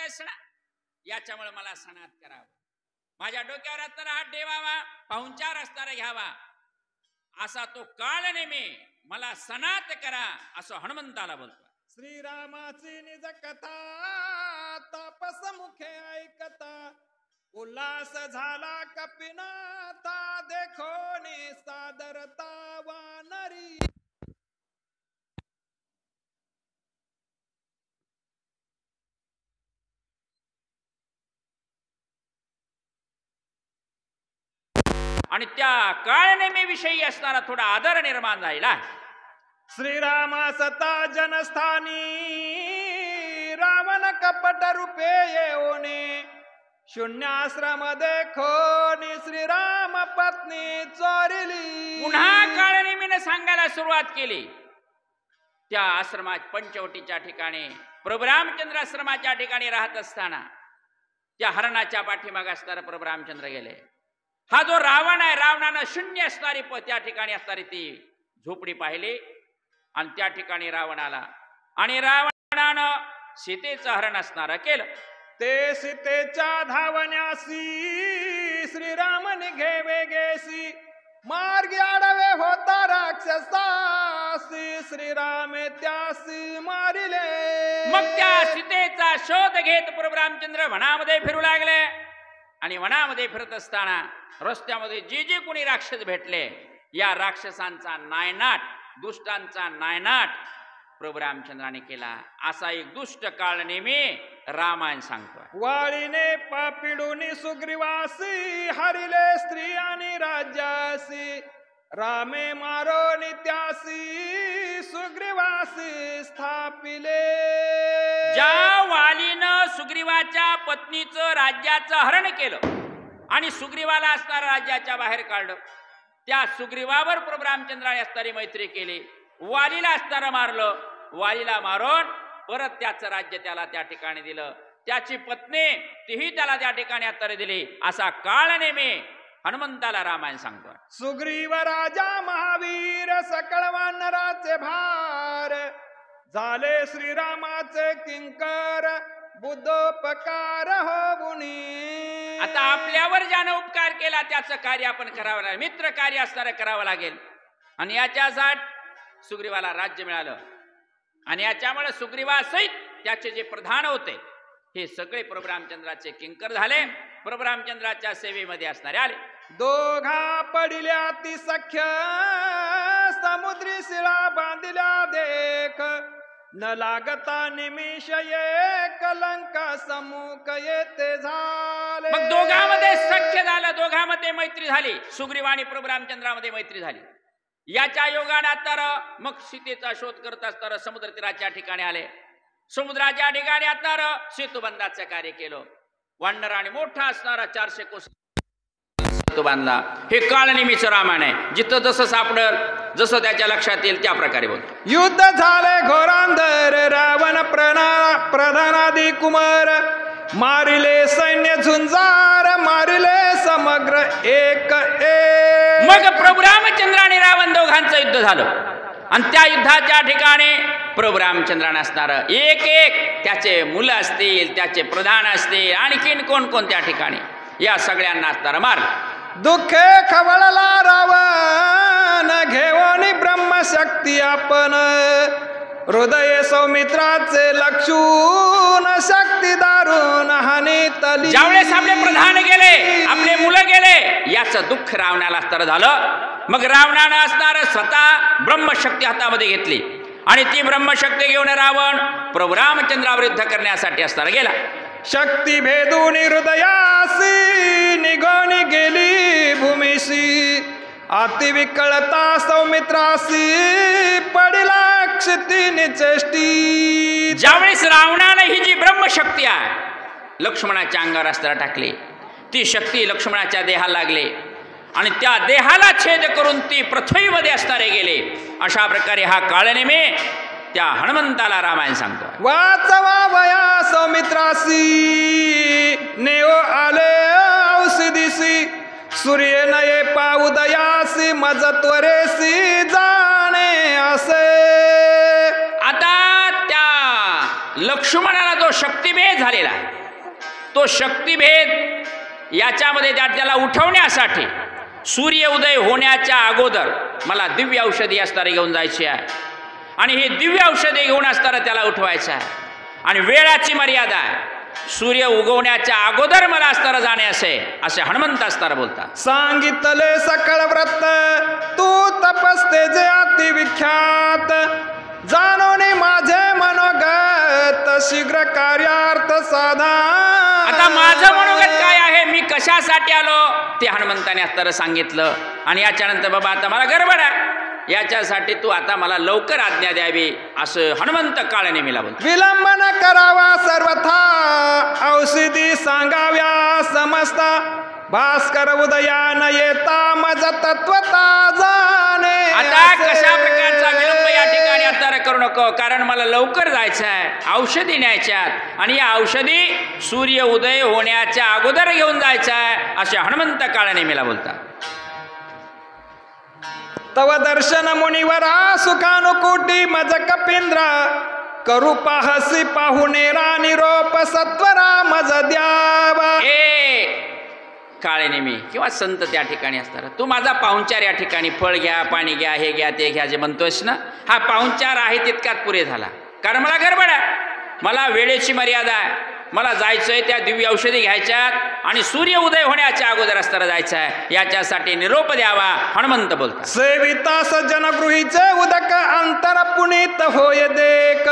आहेस ना, याच्यामुळे मला सणात करावं, माझ्या डोक्यावर असताना हात ठेवावा, पाहुणचार असताना घ्यावा, असा तो काळ नेमी मला सणात करा, असं हनुमंताला बोलतो. श्रीरामाची निज कथा तापस मुखे ऐकता, उल्हास झाला कपिनाथा, देखोनी सादरता वानरी. आणि त्या काळनेमी विषयी असणारा थोडा आदर निर्माण झाला. श्रीरामा सता जनस्थानी, रावण कपट रूपे येऊनी, शून्याश्रम देखोनी श्रीराम पत्नी चोरिली. पुन्हा काळनेमीने सांगायला सुरुवात केली. त्या आश्रमात पंचवटीच्या ठिकाणी प्रभू रामचंद्र आश्रमाच्या ठिकाणी राहत असताना त्या हरणाच्या पाठीमागे असणारे प्रभू रामचंद्र गेले. हा जो रावण आहे, रावणानं शून्य असणारी त्या ठिकाणी असणारी ती झोपडी पाहिली आणि त्या ठिकाणी रावण आला आणि रावणानं सीतेचं हरण असणारं केलं. ते सीतेच्या धावण्यासी श्रीरामने घेवे गेसी, मार्गी आडवे होता राक्षसासी, श्रीरामे त्यासी मारिले. मग त्या सीतेचा शोध घेत प्रभू रामचंद्र वनामध्ये फिरू लागले आणि वनामध्ये फिरत असताना रस्त्यामध्ये जे जे कोणी राक्षस भेटले, या राक्षसांचा नायनाट, दुष्टांचा नायनाट प्रभू रामचंद्राने केला. असा एक दुष्ट काळ नेमी रामायण सांगतो. वाळीने पापिडूनी सुग्रीवासी, हरिले स्त्री आणि राज्यासी, रामे मारो नित्यासी, सुग्रीवासी स्थापिले. ज्या वालीनं सुग्रीवाच्या पत्नीचं राज्याचं हरण केलं आणि सुग्रीवाला असणाऱ्या राज्याच्या बाहेर काढलं, त्या सुग्रीवावर प्रभू रामचंद्राने असणारी मैत्री केली. वालीला असणारं मारलं, वालीला मारून परत त्याचं राज्य त्याला त्या ठिकाणी दिलं. त्याची पत्नी तीही त्याला त्या ठिकाणी असणारी दिली. असा काळ नेमी हनुमंताला रामायण सांगतो. सुग्रीव राजा महावीर, सकळ वानराचे भार, झाले श्रीरामाचे किंकर, बुद्धोपकार होऊनी. आता आपल्यावर ज्यानं उपकार केला त्याचं कार्य आपण करावं लागेल, मित्र कार्य असणारं करावं लागेल. आणि याच्यासाठी सुग्रीवाला राज्य मिळालं आणि याच्यामुळे सुग्रीवासहित त्याचे जे प्रधान होते हे सगळे प्रभू रामचंद्राचे किंकर झाले, प्रभू रामचंद्राच्या सेवेमध्ये असणारे आले. दोघा पडिल्या ती सख्य, समुद्री शिळा बांधिल्या देख, न लागता निमिष एक लंका सम्मुख येते झाले. मग दोघांमध्ये सख्य झालं, दोघांमध्ये मैत्री झाली. सुग्रीव आणि प्रभू रामचंद्रामध्ये मैत्री झाली. याच्या योगाने तर मग सीतेचा शोध करत असताना समुद्र तीराच्या ठिकाणी आले. समुद्राच्या ठिकाणी असणारं सेतुबंधाचं कार्य केलं. वानराने मोठा असणारा 400 कोस सेतू बांधला. हे काळनेमीचं रामायण आहे. जिथं जसं सापडल, जसं त्याच्या लक्षात येईल त्या प्रकारे बोल. युद्ध झाले घोरांधर, रावण प्रधानादी कुमार, मारिले सैन्य झुंजार, मारिले समग्र एक एक. मग प्रभू रामचंद्र आणि रावण दोघांचं युद्ध झालं आणि त्या युद्धाच्या ठिकाणी प्रभू रामचंद्राने असणारं एक एक त्याचे मुलं असतील, त्याचे प्रधान असतील, आणखीन कोण कोण त्या ठिकाणी, या सगळ्यांना असणारं मार. दुःखे खवळला रावण, घेऊन ब्रह्मशक्ती आपण, हृदय सौमित्राचे लक्षून, शक्ती दारुण हानीतली. ज्यावेळेस आपले प्रधान गेले, आपले मुलं गेले, याचं दुःख रावणाला असणारं झालं. मग रावणानं असणारं स्वतः ब्रह्मशक्ती हातामध्ये घेतली आणि ती ब्रह्मशक्ती घेऊन रावण प्रभू रामचंद्रावर युद्ध करण्यासाठी असणारा गेला. शक्ती भेदून हृदयासी, निघून गेली भूमीसी, अतिविकळता सौमित्रासी, पडिला क्षितीने चेष्टी. ज्यावेळेस रावणानं ही जी ब्रह्मशक्ती आहे लक्ष्मणाच्या अंगावर असताना टाकली, ती शक्ती लक्ष्मणाच्या देहाला लागली आणि त्या देहाला छेद करून ती पृथ्वीमध्ये असणारे गेले. अशा प्रकारे हा काळनेमी त्या हनुमंताला रामायण सांगतो. वाचवा वया सौमित्रासी, नेओ आले औषधीसी, सूर्य नये पाउदयासी, मज त्वरेसी जाणे असे. आता त्या लक्ष्मणाला जो शक्तिभेद झालेला आहे, तो शक्तिभेद याच्यामध्ये त्याला उठवण्यासाठी सूर्य उदय होण्याच्या अगोदर मला दिव्य औषधी असणारे घेऊन जायची आहे आणि हे दिव्य औषधी घेऊन असताना त्याला उठवायचं आहे आणि वेळाची मर्यादा आहे. सूर्य उगवण्याच्या अगोदर मला असताना जाणे असे हनुमंत असताना बोलतात. सांगितले सकळ व्रत तू तपस्ते जे अति विख्यात, जाणून माझे मनोगत शीघ्र कार्यार्थ साधा. आता माझं मनोगत काय आहे, मी कशासाठी आलो ते हनुमंताने असताना सांगितलं. आणि याच्यानंतर बाबा आता मला गडबड आहे, याच्यासाठी तू आता मला लवकर आज्ञा द्यावी असं हनुमंत काळनेमीला बोलतो. विलंब न करावा सर्वथा, औषधी सांगाव्या समजता, भास्कर उदयान येता मज तत्वता जाणे. आता कशा प्रकारचा विलंब या ठिकाणी आता करू नको, कारण मला लवकर जायचं आहे, औषधी न्यायच्यात आणि या औषधी सूर्य उदय होण्याच्या अगोदर घेऊन जायचं आहे असे हनुमंत काळनेमीला बोलतात. तव दर्शन मुनिवरा सुखानुकोटी मज कपिंद्र, करू पाहसी पाहुणे निरोप सत्वरा मज द्यावा. काळनेमी किंवा संत त्या ठिकाणी असतात, तू माझा पाहुणचार या ठिकाणी फळ घ्या, पाणी घ्या, हे घ्या, ते घ्या जे म्हणतोयस ना, हा पाहुणचार आहे तितकाच पुरे झाला. कारण मला गडबड आहे, मला वेळेची मर्यादा आहे, मला जायचंय त्या दिव्य औषधी घ्यायच्यात आणि सूर्य उदय होण्याच्या अगोदर असताना जायचं आहे, याच्यासाठी निरोप द्यावा हनुमंत बोलतात. सेविता सज्जन गृहीचे उदक अंतर पुनीत होय देक,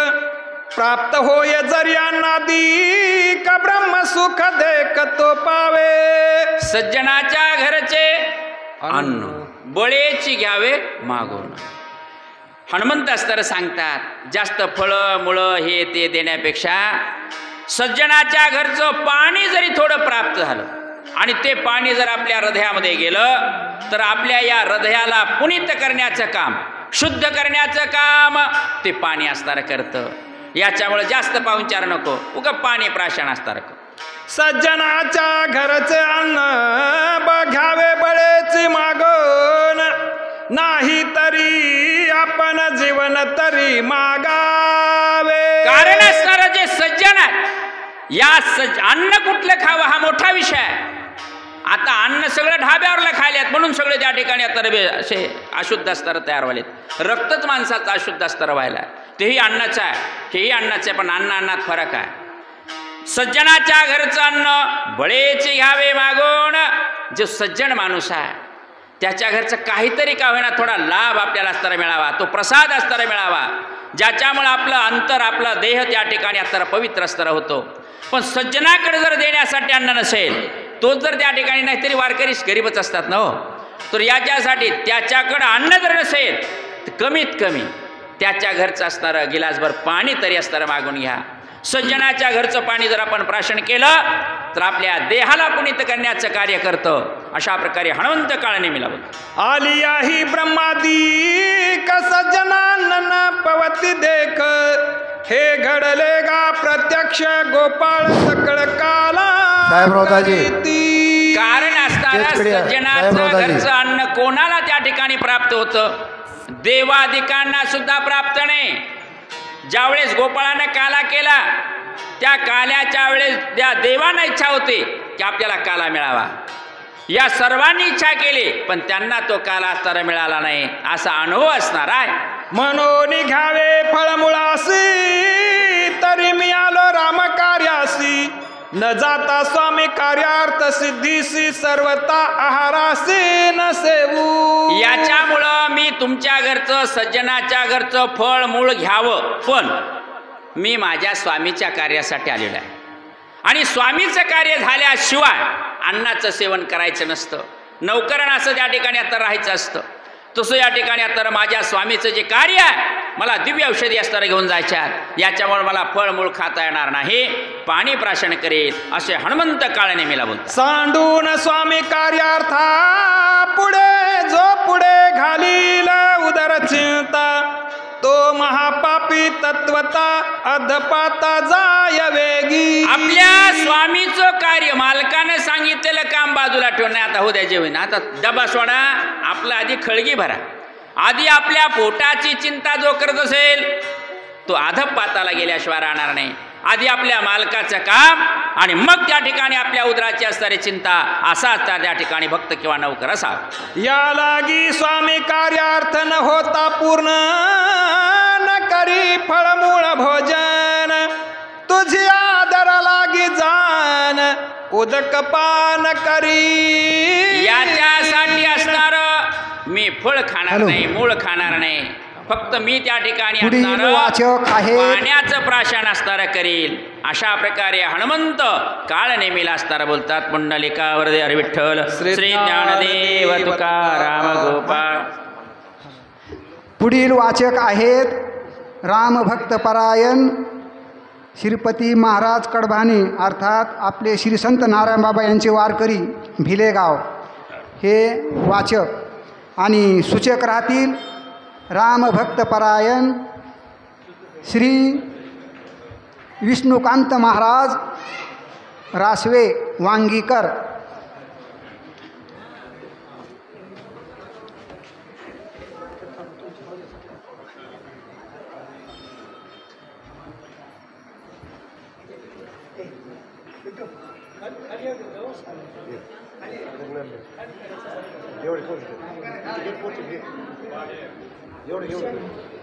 प्राप्त होय जर्यानादी का ब्रह्म सुख देक तो पावे. सज्जनाच्या घरचे अन्न बळेची घ्यावे मागून. हनुमंत असताना सांगतात, जास्त फळं मुळं हे ते देण्यापेक्षा सज्जनाच्या घरचं पाणी जरी थोडं प्राप्त झालं आणि ते पाणी जर आपल्या हृदयामध्ये गेलं तर आपल्या या हृदयाला पुनीत करण्याचं काम, शुद्ध करण्याचं काम ते पाणी असताना करतं. याच्यामुळे जास्त पाहुणचार नको, उगा पाणी प्राशन असताना नको. सज्जनाच्या घरचे अन्न बघावे बळेची मागून, नाही तरी आपण जीवन तरी मागावे. कारण असणारं जे सज्जन आहेत, या अन्न कुठलं खावं हा मोठा विषय आहे. आता अन्न सगळं ढाब्यावरला खायल्यात म्हणून सगळे त्या ठिकाणी आता असे अशुद्ध अस्तर तयार व्हायलेत. रक्तच माणसाचं अशुद्ध अस्तर व्हायला, तेही अन्नाचं आहे, हेही अन्नाचं आहे, पण अन्नात फरक आहे. सज्जनाच्या घरचं अन्न बळेचे घ्यावे मागून. जो सज्जन माणूस आहे त्याच्या घरचं काहीतरी का होईना थोडा लाभ आपल्याला असताना मिळावा, तो प्रसाद असताना मिळावा, ज्याच्यामुळे आपलं अंतर, आपला देह त्या ठिकाणी असताना पवित्र असताना होतो. पण सज्जनाकडे जर देण्यासाठी अन्न नसेल, तोच जर त्या ठिकाणी नाहीतरी वारकरी गरीबच असतात ना हो, तर याच्यासाठी त्याच्याकडं अन्न जर नसेल तर कमीत कमी त्याच्या घरचं असणारं गिलासभर पाणी तरी असताना मागून घ्या. सज्जनाच्या घरचं पाणी जर आपण प्राशन केलं तर आपल्या देहाला पुनीत करण्याचं कार्य करतं. अशा प्रकारे हनुमंत काळनेमीला बोलतो. आलिया ही ब्रह्मादी का सज्जनांना पवती देख, हे घडले गा प्रत्यक्ष गोपाळ सकळ काला. कारण असताना सज्जनाचं घरचं अन्न कोणाला त्या ठिकाणी प्राप्त होतं? देवादिकांना सुद्धा प्राप्त नाही. ज्यावेळेस गोपाळानं काला केला त्या काल्याच्या वेळेस त्या देवांना इच्छा होती की आपल्याला काला मिळावा. या सर्वांनी इच्छा केली पण त्यांना तो काला असताना मिळाला नाही, असा अनुभव असणार आहे. मनोनी घ्यावे फळमुळासी, तरी मी आलो राम कार्यासी. न जाता स्वामी कार्यार्थ सिद्धीसी, सर्वता आहारासी न सेवू. याच्यामुळं मी तुमच्या घरचं, सज्जनाच्या घरचं फळ मूळ घ्यावं, पण मी माझ्या स्वामीच्या कार्यासाठी आलेलो आहे आणि स्वामीचं कार्य झाल्याशिवाय अन्नाचं सेवन करायचं नसतं. नौकरांना असं त्या ठिकाणी आता राहायचं असतं, तसं या ठिकाणी आता माझ्या स्वामीचं जे कार्य आहे, मला दिव्य औषधी असताना घेऊन जायच्यात, याच्यामुळे मला फळमूळ खाता येणार नाही, पाणी प्राशन करेल असे हनुमंत काळनेमीला बोलतात. सांडून स्वामी कार्यार्था पुढे जो पुढे घालील उदर चिंता, तो महापापी तत्वता अधपाता जाय वेगी. आपल्या स्वामीचं कार्य, मालकाने सांगितलेलं काम बाजूला ठेवणं. आता हो द्या जेवण, आता डबा सोडा, आपला आधी खळगी भरा. आधी आपल्या पोटाची चिंता जो करत असेल तो अधपाताला गेल्याशिवाय राहणार नाही. आधी आपल्या मालकाचं काम आणि मग त्या ठिकाणी आपल्या उदराची असणारी चिंता, असा असता त्या ठिकाणी भक्त किंवा नौकर असा. या लागी स्वामी कार्यार्थ न होता पूर्ण, न करी फळमूळ भोजन, तुझी आदर लागी जान, उदक पान करी. याच्यासाठी असणार मी फळ खाणार नाही, मूळ खाणार नाही, फक्त मी त्या ठिकाणी पाण्याचं प्राशन असणार करील. अशा प्रकारे हनुमंत काळ नेमीला असणार बोलतात. पुंडलिकावर हरी विठ्ठल श्री ज्ञानदेव तुकाराम गोपाळ. पुढील वाचक आहेत रामभक्त परायण श्रीपती महाराज कडभाने, अर्थात आपले श्री संत नारायण बाबा यांचे वारकरी भिलेगाव हे वाचक. आणि सूचक राहतील रामभक्त परायण श्री विष्णुकांत महाराज रासवे वांगीकर.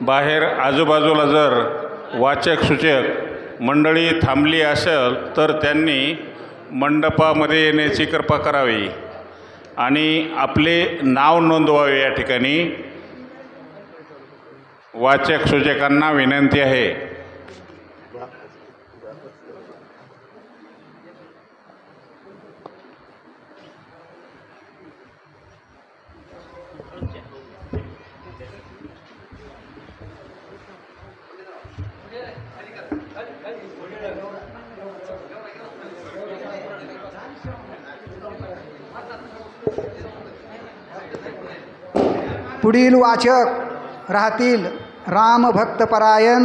बाहेर आजूबाजूला जर वाचक सूचक मंडळी थांबली असेल तर त्यांनी मंडपामध्ये येण्याची कृपा करावी आणि आपले नाव नोंदवावे. या ठिकाणी वाचक सूचकांना विनंती आहे. पुढील वाचक राहतील रामभक्त परायण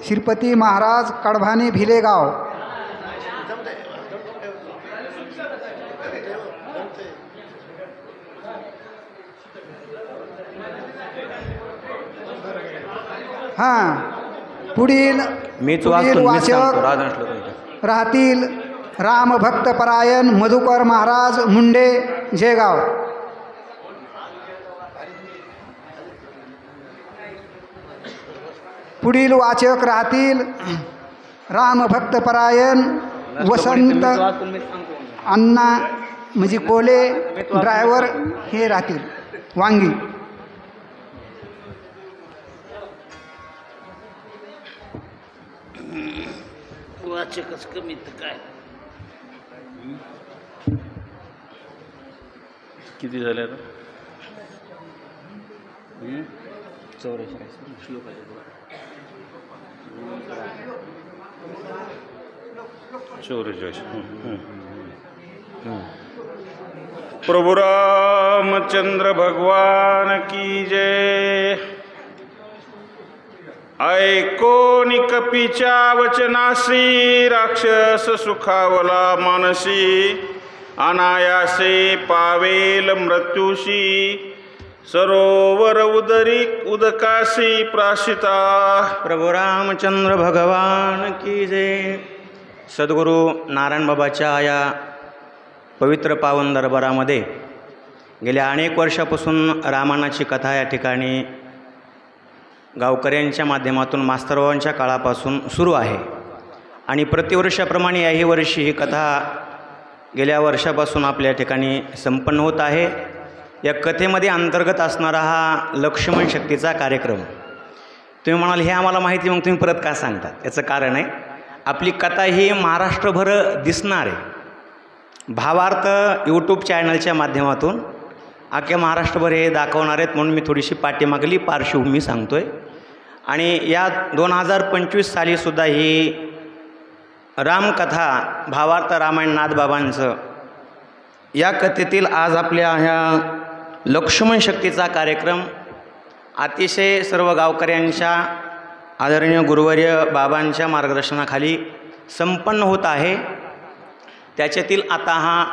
श्रीपती महाराज कडभाने भिलेगाव. हां, पुढील वाचक राहतील रामभक्त परायण मधुकर महाराज मुंडे जयगाव. पुढील वाचक राहतील रामभक्त परायण वसंत अण्णा म्हणजे कोले ड्रायव्हर हे राहतील वांगी. वाचकच कमी तर काय किती झाले आता? 44. प्रभु रामचंद्र भगवान की जय. ऐकोनी कपीच्या वचनासी, राक्षस सुखावला मानसी, अनायासे पावेल मृत्यूशी, सरोवर उदरी उदकाशी प्राशिता. प्रभु रामचंद्र भगवान की जय. सद्गुरू नारायण बाबाच्या या पवित्र पावन दरबारामध्ये गेल्या अनेक वर्षापासून रामायणाची कथा या ठिकाणी गावकऱ्यांच्या माध्यमातून मास्तरबाबांच्या काळापासून सुरू आहे आणि प्रतिवर्षाप्रमाणे याही वर्षी ही कथा गेल्या वर्षापासून आपल्या ठिकाणी संपन्न होत आहे. या कथेमध्ये अंतर्गत असणारा हा लक्ष्मण शक्तीचा कार्यक्रम. तुम्ही म्हणाल हे आम्हाला माहिती, मग तुम्ही परत का सांगतात? याचं कारण आहे, आपली कथा ही महाराष्ट्रभर दिसणार आहे. भावार्थ यूट्यूब चॅनलच्या माध्यमातून अख्ख्या महाराष्ट्रभर हे दाखवणार आहेत, म्हणून मी थोडीशी पाठीमागली पार्श्वभूमी सांगतो आहे. आणि या 2025 सालीसुद्धा ही रामकथा भावार्थ रामायण नाथबाबांचं या कथेतील आज आपल्या ह्या लक्ष्मण शक्तीचा कार्यक्रम अतिशय सर्व गावकऱ्यांच्या आदरणीय गुरुवर्य बाबांच्या मार्गदर्शनाखाली संपन्न होत आहे. त्याच्यातील आता हा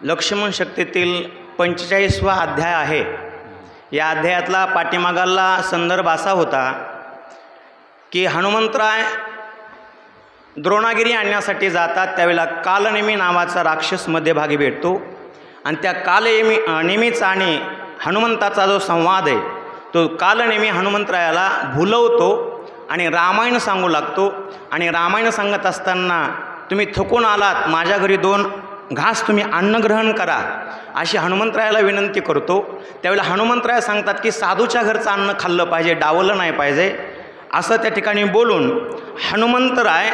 लक्ष्मण शक्तीतील 45वा अध्याय आहे. या अध्यायातला पाठीमागाला संदर्भ असा होता की हनुमंतराय द्रोणागिरी आणण्यासाठी जातात त्यावेळेला कालनेमी नावाचा राक्षस मध्यभागी भेटतो आणि त्या नेमीचा आणि हनुमंताचा जो संवाद आहे तो कालनेमी हनुमंतरायाला भुलवतो आणि रामायण सांगू लागतो. आणि रामायण सांगत असताना तुम्ही थकून आलात, माझ्या घरी 2 घास तुम्ही अन्न ग्रहण करा अशी हनुमंतरायाला विनंती करतो. त्यावेळेला हनुमंतराय सांगतात की साधूच्या घरचं अन्न खाल्लं पाहिजे, डावलं नाही पाहिजे असं त्या ठिकाणी बोलून हनुमंतराय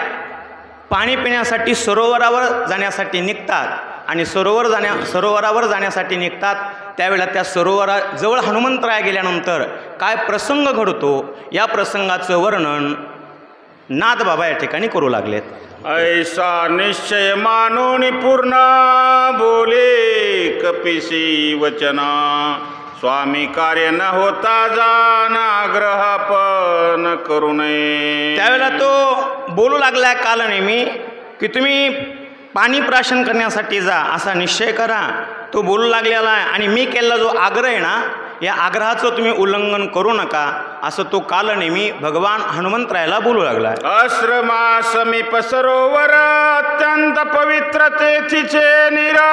पाणी पिण्यासाठी सरोवरावर जाण्यासाठी निघतात. आणि सरोवरावर जाण्यासाठी निघतात त्यावेळेला त्या सरोवराजवळ हनुमंतराय गेल्यानंतर काय प्रसंग घडतो या प्रसंगाचं वर्णन नाथबाबा या ठिकाणी करू लागलेत. ऐसा निश्चय मानोनी पूर्ण बोले कपिसी वचना, स्वामी कार्य न होता जाना ग्रह पण करू नये. त्यावेळेला तो बोलू लागला कालनेमी की तुम्ही पाणी प्राशन करण्यासाठी जा असा निश्चय करा. तो बोलू लागलेला आहे आणि मी केलेला जो आग्रह आहे ना या आग्रहाचं तुम्ही उल्लंघन करू नका असं तो कालनेमी भगवान हनुमंतरायाला बोलू लागला. आश्रमा समीप सरोवर अत्यंत पवित्र तेथीचे निरा,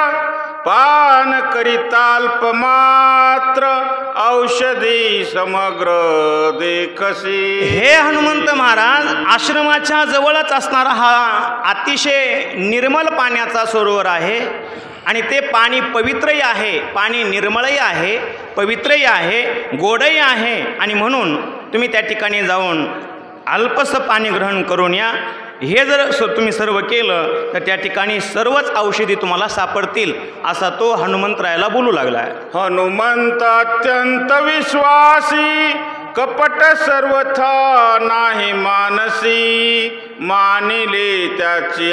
पान करिताल्प मात्र औषधी समग्र देखसी. हे हनुमंत महाराज, आश्रमाच्या जवळच असणारा हा अतिशय निर्मल पाण्याचा सरोवर आहे आणि ते पाणी पवित्रही आहे, पाणी निर्मळही आहे, पवित्रही आहे, गोडही आहे. आणि म्हणून तुम्ही त्या ठिकाणी जाऊन अल्पसं पाणी ग्रहण करून या. हे जर तुम्ही सर्व केलं तर त्या ठिकाणी सर्वच औषधी तुम्हाला सापडतील असा तो हनुमंतरायाला बोलू लागला आहे. हनुमंत अत्यंत विश्वासी, कपट सर्वथा नाही मानसी, मानिले त्याची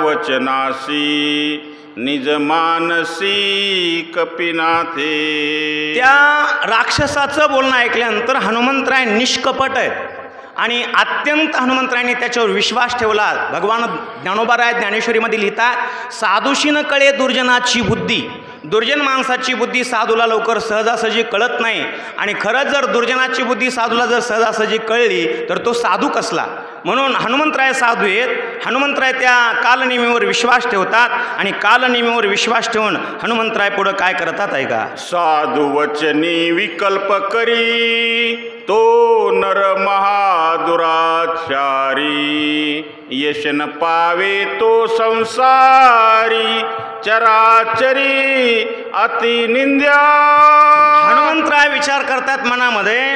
वचनासी, निज मानसी कपिनाथे. त्या राक्षसाचं बोलणं ऐकल्यानंतर हनुमंतराय निष्कपट आहेत आणि अत्यंत हनुमंतरायांनी त्याच्यावर विश्वास ठेवला. भगवान ज्ञानोबाराय ज्ञानेश्वरीमध्ये लिहितात, साधूशी न कळे दुर्जनाची बुद्धी. दुर्जन माणसाची बुद्धी साधूला लवकर सहजासहजी कळत नाही आणि खरंच जर दुर्जनाची बुद्धी साधूला जर सहजासहजी कळली तर तो साधू कसला. म्हणून हनुमंतराय साधू आहेत. हनुमंतराय त्या कालनेमीवर विश्वास ठेवतात आणि कालनेमीवर विश्वास ठेवून हनुमंतराय पुढं काय करतात ऐका. साधू वचनी विकल्प करी, तो नर महादुराचारी, यश न पावे तो संसारी, चराचरी अति निंद्या. हनुमंतराय विचार करतात मनामध्ये,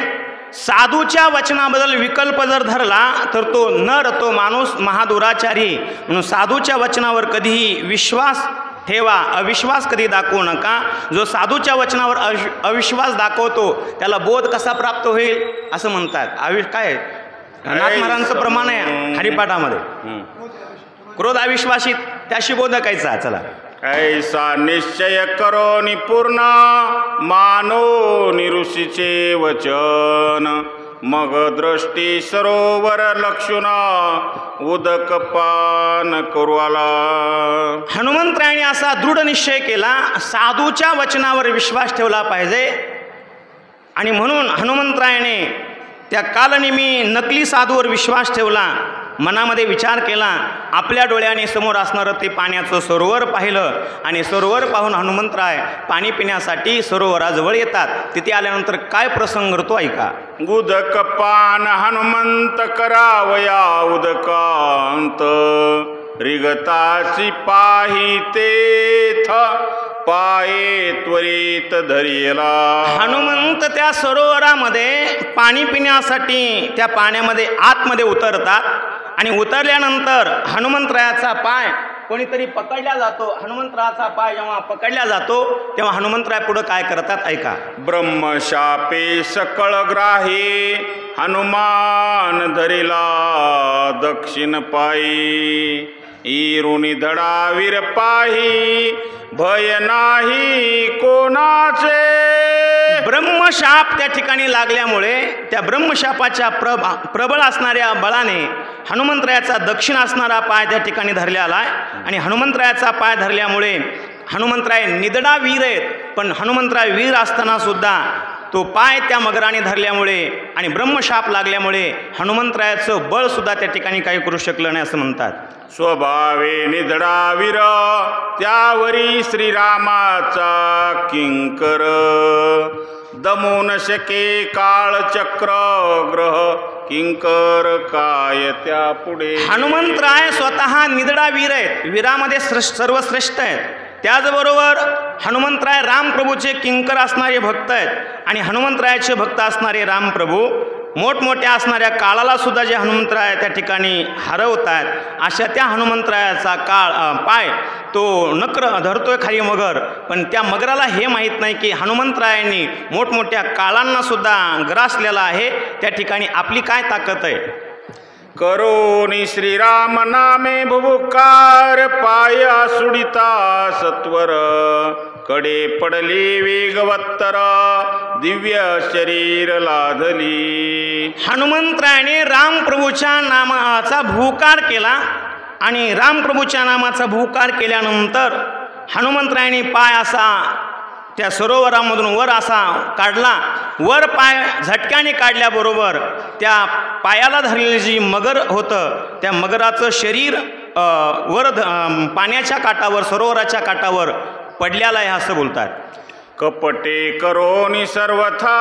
साधूच्या वचनाबद्दल विकल्प जर धरला तर तो नर, तो माणूस महादुराचारी. म्हणून साधूच्या वचनावर कधीही विश्वास ठेवा, अविश्वास कधी दाखवू नका. जो साधूच्या वचनावर अविश्वास दाखवतो त्याला बोध कसा प्राप्त होईल असं म्हणतात. काय नाथ महाराजांचं प्रमाण आहे हरिपाठामध्ये, क्रोध अविश्वासित त्याशी बोध कायचा. चला. ऐसा निश्चय करो निपूर्ण, मानो निऋषीचे वचन, मग दृष्टी सरोवर लक्षुना, उदक पान करूला. हनुमंतरायाने असा दृढ निश्चय केला, साधूच्या वचनावर विश्वास ठेवला पाहिजे. आणि म्हणून हनुमंतरायाने त्या कालनेमी नकली साधूवर विश्वास ठेवला. मनामध्ये विचार केला, आपल्या डोळ्याने समोर असणारं ते पाण्याचं सरोवर पाहिलं आणि सरोवर पाहून हनुमंतराय पाणी पिण्यासाठी सरोवराजवळ येतात. तिथे आल्यानंतर काय प्रसंग घडतो ऐका. उदक पान हनुमंत करावया उदकांत, रिगताची पाही तेथ, पाये त्वरित धरिला. हनुमंत त्या सरोवरामध्ये पाणी पिण्यासाठी त्या पाण्यामध्ये आतमध्ये उतरतात आणि उतरल्यानंतर हनुमंतरायाचा पाय कोणीतरी पकडला जातो. हनुमंतरायाचा पाय जेव्हा पकडला जातो तेव्हा हनुमंतराय पुढे काय करतात ऐका. ब्रह्मशापे सकळ ग्राही, हनुमान धरिला दक्षिण पायी, इरुनी धडावीर पाही, भय नाही कोणाचे. ब्रह्मशाप त्या ठिकाणी लागल्यामुळे त्या ब्रह्मशापाच्या प्रबळ असणाऱ्या बळाने हनुमंतरायाचा दक्षिण असणारा पाय त्या ठिकाणी धरलेला आहे. आणि हनुमंतरायाचा पाय धरल्यामुळे हनुमंतराय निदडा वीर आहेत, पण हनुमंतराय वीर असताना सुद्धा तो पाय त्या मगराने धरल्यामुळे आणि ब्रह्मशाप लागल्यामुळे हनुमंतरायाचं बळ सुद्धा त्या ठिकाणी काही करू शकलं नाही असं म्हणतात. स्वभावे निधडा वीर त्यावरी श्रीरामाचा किंकर दमू न शके काळचक्र ग्रह किंकर काय त्या पुढे. हनुमंतराय स्वतः निधडा वीर आहेत, वीरामध्ये सर्वश्रेष्ठ आहेत. त्याचबरोबर हनुमंतराय रामप्रभूचे किंकर असणारे भक्त आहेत आणि हनुमंतरायाचे भक्त असणारे रामप्रभू मोठमोठ्या असणाऱ्या काळाला सुद्धा जे हनुमंतराय त्या ठिकाणी हरवतात, अशा त्या हनुमंतरायाचा पाय तो नक्र धरतोय खाली मगर, पण त्या मगराला हे माहीत नाही की हनुमंतरायांनी मोठमोठ्या काळांना सुद्धा ग्रासलेला आहे. त्या ठिकाणी आपली काय ताकद आहे. करोनी श्रीराम नामे भुभुकार पाया सुडिता सत्वर कडे पडली वेगवत्तर दिव्य शरीर लाधली. हनुमंतरायाने रामप्रभूच्या नामाचा भूकार केला आणि रामप्रभूच्या नामाचा भूकार केल्यानंतर हनुमंतरायाने पाय असा त्या सरोवरामधून वर असा काढला. वर पाय झटक्याने काढल्याबरोबर त्या पायाला धरलेली जी मगर होतं त्या मगराचं शरीर वर पाण्याच्या काठावर सरोवराच्या काठावर पडलेलं आहे असं बोलतात. कपटे करोनी सर्वथा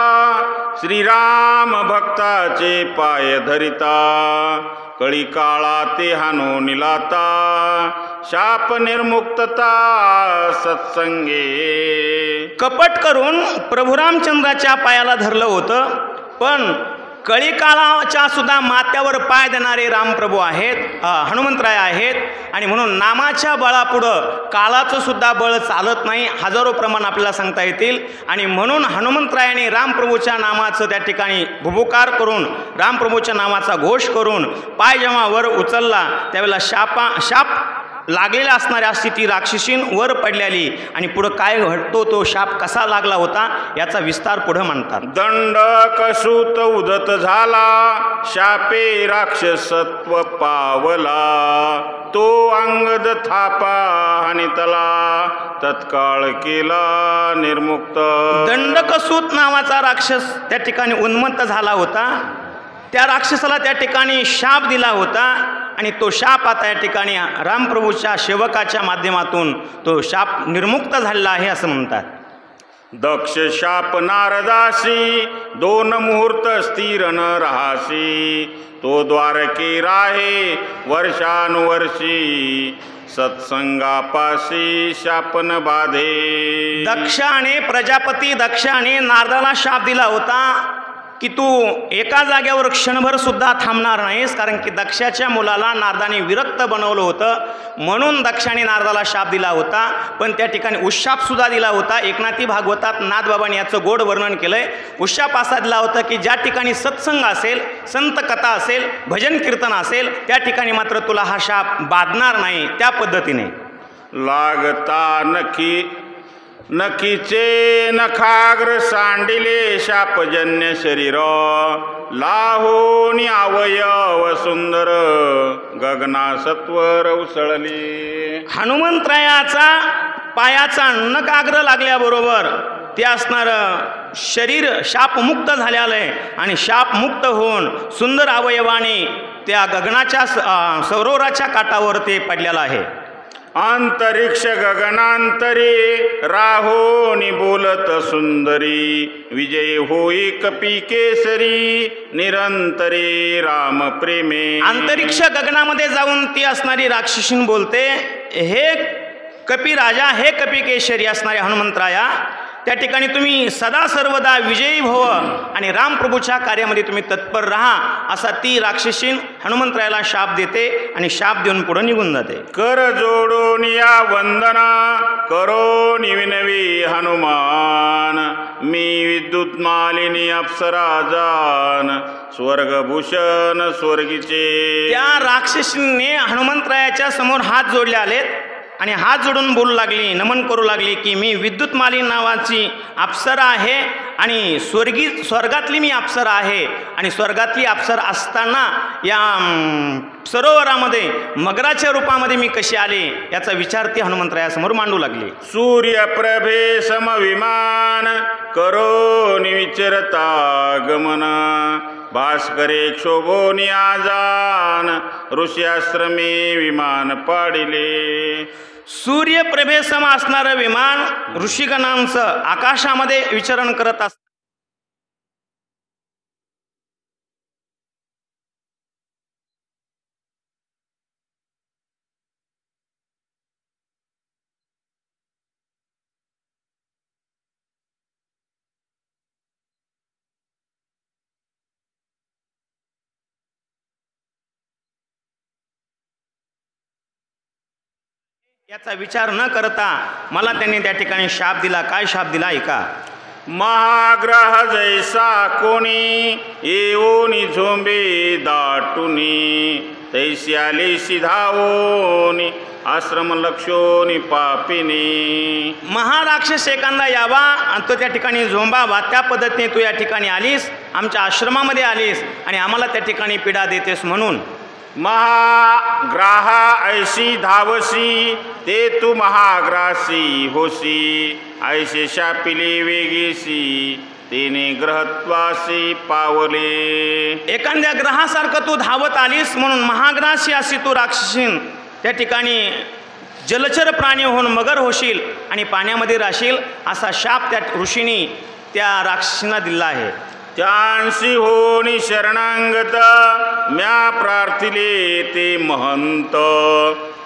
श्रीराम भक्ताचे पाय धरिता कळी काळा ते हानो निलाता शाप निर्मुक्तता सत्संगे. कपट करून प्रभू रामचंद्राच्या पायाला धरलं होतं, पण कळी काळाच्या सुद्धा माथ्यावर पाय देणारे रामप्रभू आहेत, हनुमंतराय आहेत आणि म्हणून नामाच्या बळापुढं काळाचं सुद्धा बळ चालत नाही. हजारो प्रमाण आपल्याला सांगता येतील आणि म्हणून हनुमंतरायाने रामप्रभूच्या नामाचं त्या ठिकाणी भुभुकार करून रामप्रभूच्या नामाचा घोष करून पाय जेव्हा वर उचलला त्यावेळेला शाप लागलेला असणाऱ्या अशी ती राक्षसीन वर पडलेली आणि पुढं काय घडतो तो शाप कसा लागला होता याचा विस्तार पुढं म्हणतात. दंड कसूत उदत झाला शापे राक्षसत्व पावला तो अंगद थापा हानितला तत्काळ केला निर्मुक्त. दंडकसूत नावाचा राक्षस त्या ठिकाणी उन्मत्त झाला होता. त्या राक्षसाला त्या ठिकाणी शाप दिला होता आणि तो शाप आता या ठिकाणी रामप्रभूच्या सेवकाच्या माध्यमातून तो शाप निर्मुक्त झालेला आहे असं म्हणतात. दक्ष शाप नारदासी 2 मुहूर्त स्थिर न राहासी तो द्वारके राहे वर्षानुवर्षी सत्संगापाशी शापन बाधे. दक्षाने प्रजापती दक्षाने नारदाला शाप दिला होता की तू एका जागेवर क्षणभर सुद्धा थांबणार नाहीस, कारण की दक्षाच्या मुलाला नारदाने विरक्त बनवलं होतं म्हणून दक्षाने नारदाला शाप दिला होता. पण त्या ठिकाणी उशाप सुद्धा दिला होता. एकनाथी भागवतात नाथबाबांनी याचं गोड वर्णन केलंय. उशाप असा दिला होता की ज्या ठिकाणी सत्संग असेल, संत कथा असेल, भजन कीर्तन असेल त्या ठिकाणी मात्र तुला हा शाप बाधणार नाही. त्या पद्धतीने लागता नखीचे नखाग्र सांडिले शापजन्य शरीर लाहोनी अवयव सुंदर गगना सत्वर उसळली. हनुमंतरायाचा पायाचा नखाग्र लागल्याबरोबर ते असणारं शरीर शापमुक्त झालेलं आहे आणि शापमुक्त होऊन सुंदर अवयवाने त्या गगनाच्या सरोवराच्या काठावर ते पडलेलं आहे. अंतरिक्ष गगनांतरी राहोनी बोलत सुंदरी विजय होई कपी केसरी निरंतरी राम प्रेमे. अंतरिक्ष गगनामध्ये जाऊन ती असणारी राक्षसीन बोलते, हे कपी राजा, हे कपी केशरी असणारे हनुमंतराया, त्या ठिकाणी तुम्ही सदा सर्वदा विजयी भव आणि रामप्रभूच्या कार्यामध्ये तुम्ही तत्पर राहा असा ती राक्षसीन हनुमंतरायाला शाप देते आणि शाप देऊन पुढे निघून जाते. कर जोडून या वंदना करो विनवी हनुमान मी विद्युत मालिनी अप्सरा जान स्वर्गभूषण स्वर्गीचे. त्या राक्षसीने हनुमंतरायाच्या समोर हात जोडले आलेत आणि हात जोडून बोलू लागली, नमन करू लागली की मी विद्युत माली नावाची अप्सरा आहे आणि स्वर्गातली मी अप्सरा आहे आणि स्वर्गातली अप्सरा असताना या सरोवरामध्ये मगराच्या रूपामध्ये मी कशी आले याचा विचार ती हनुमंतरायासमोर मांडू लागली. सूर्यप्रभे समविमान करो निविचरता गमन भास्करे क्षोभोनी आजान ऋष्याश्रमे विमान पाडिले. सूर्यप्रभेसम असणारं विमान ऋषिगणांचं आकाशामध्ये विचरण करत असतं. याचा विचार न करता मला त्यांनी त्या ठिकाणी शाप दिला. काय शाप दिला ऐका. महाग्रह जैसा कोणी येऊनी झोंबे दाटुनी तैसी आले सिधावोनी आश्रम लक्षोनी पापिनी. महाराक्षस एखादा यावा आणि तो त्या ठिकाणी झोंबावा, त्या पद्धतीने तू या ठिकाणी आलीस, आमच्या आश्रमामध्ये आलीस आणि आम्हाला त्या ठिकाणी पीडा देतेस. म्हणून महाग्राहा ऐशी धावसी ते तू महाग्रासी होसी ऐसे शापिले वेगेसी तेने ग्रहत्वासी पावले. एखाद्या ग्रहासारखं तू धावत आलीस म्हणून महाग्रासी अशी तू राक्षसीन त्या ठिकाणी जलचर प्राणी होऊन मगर होशील आणि पाण्यामध्ये राहशील असा शाप त्या ऋषींनी त्या राक्षसींना दिला आहे. त्यांसी होनी शरणांगत म्या प्रार्थिले ते महंत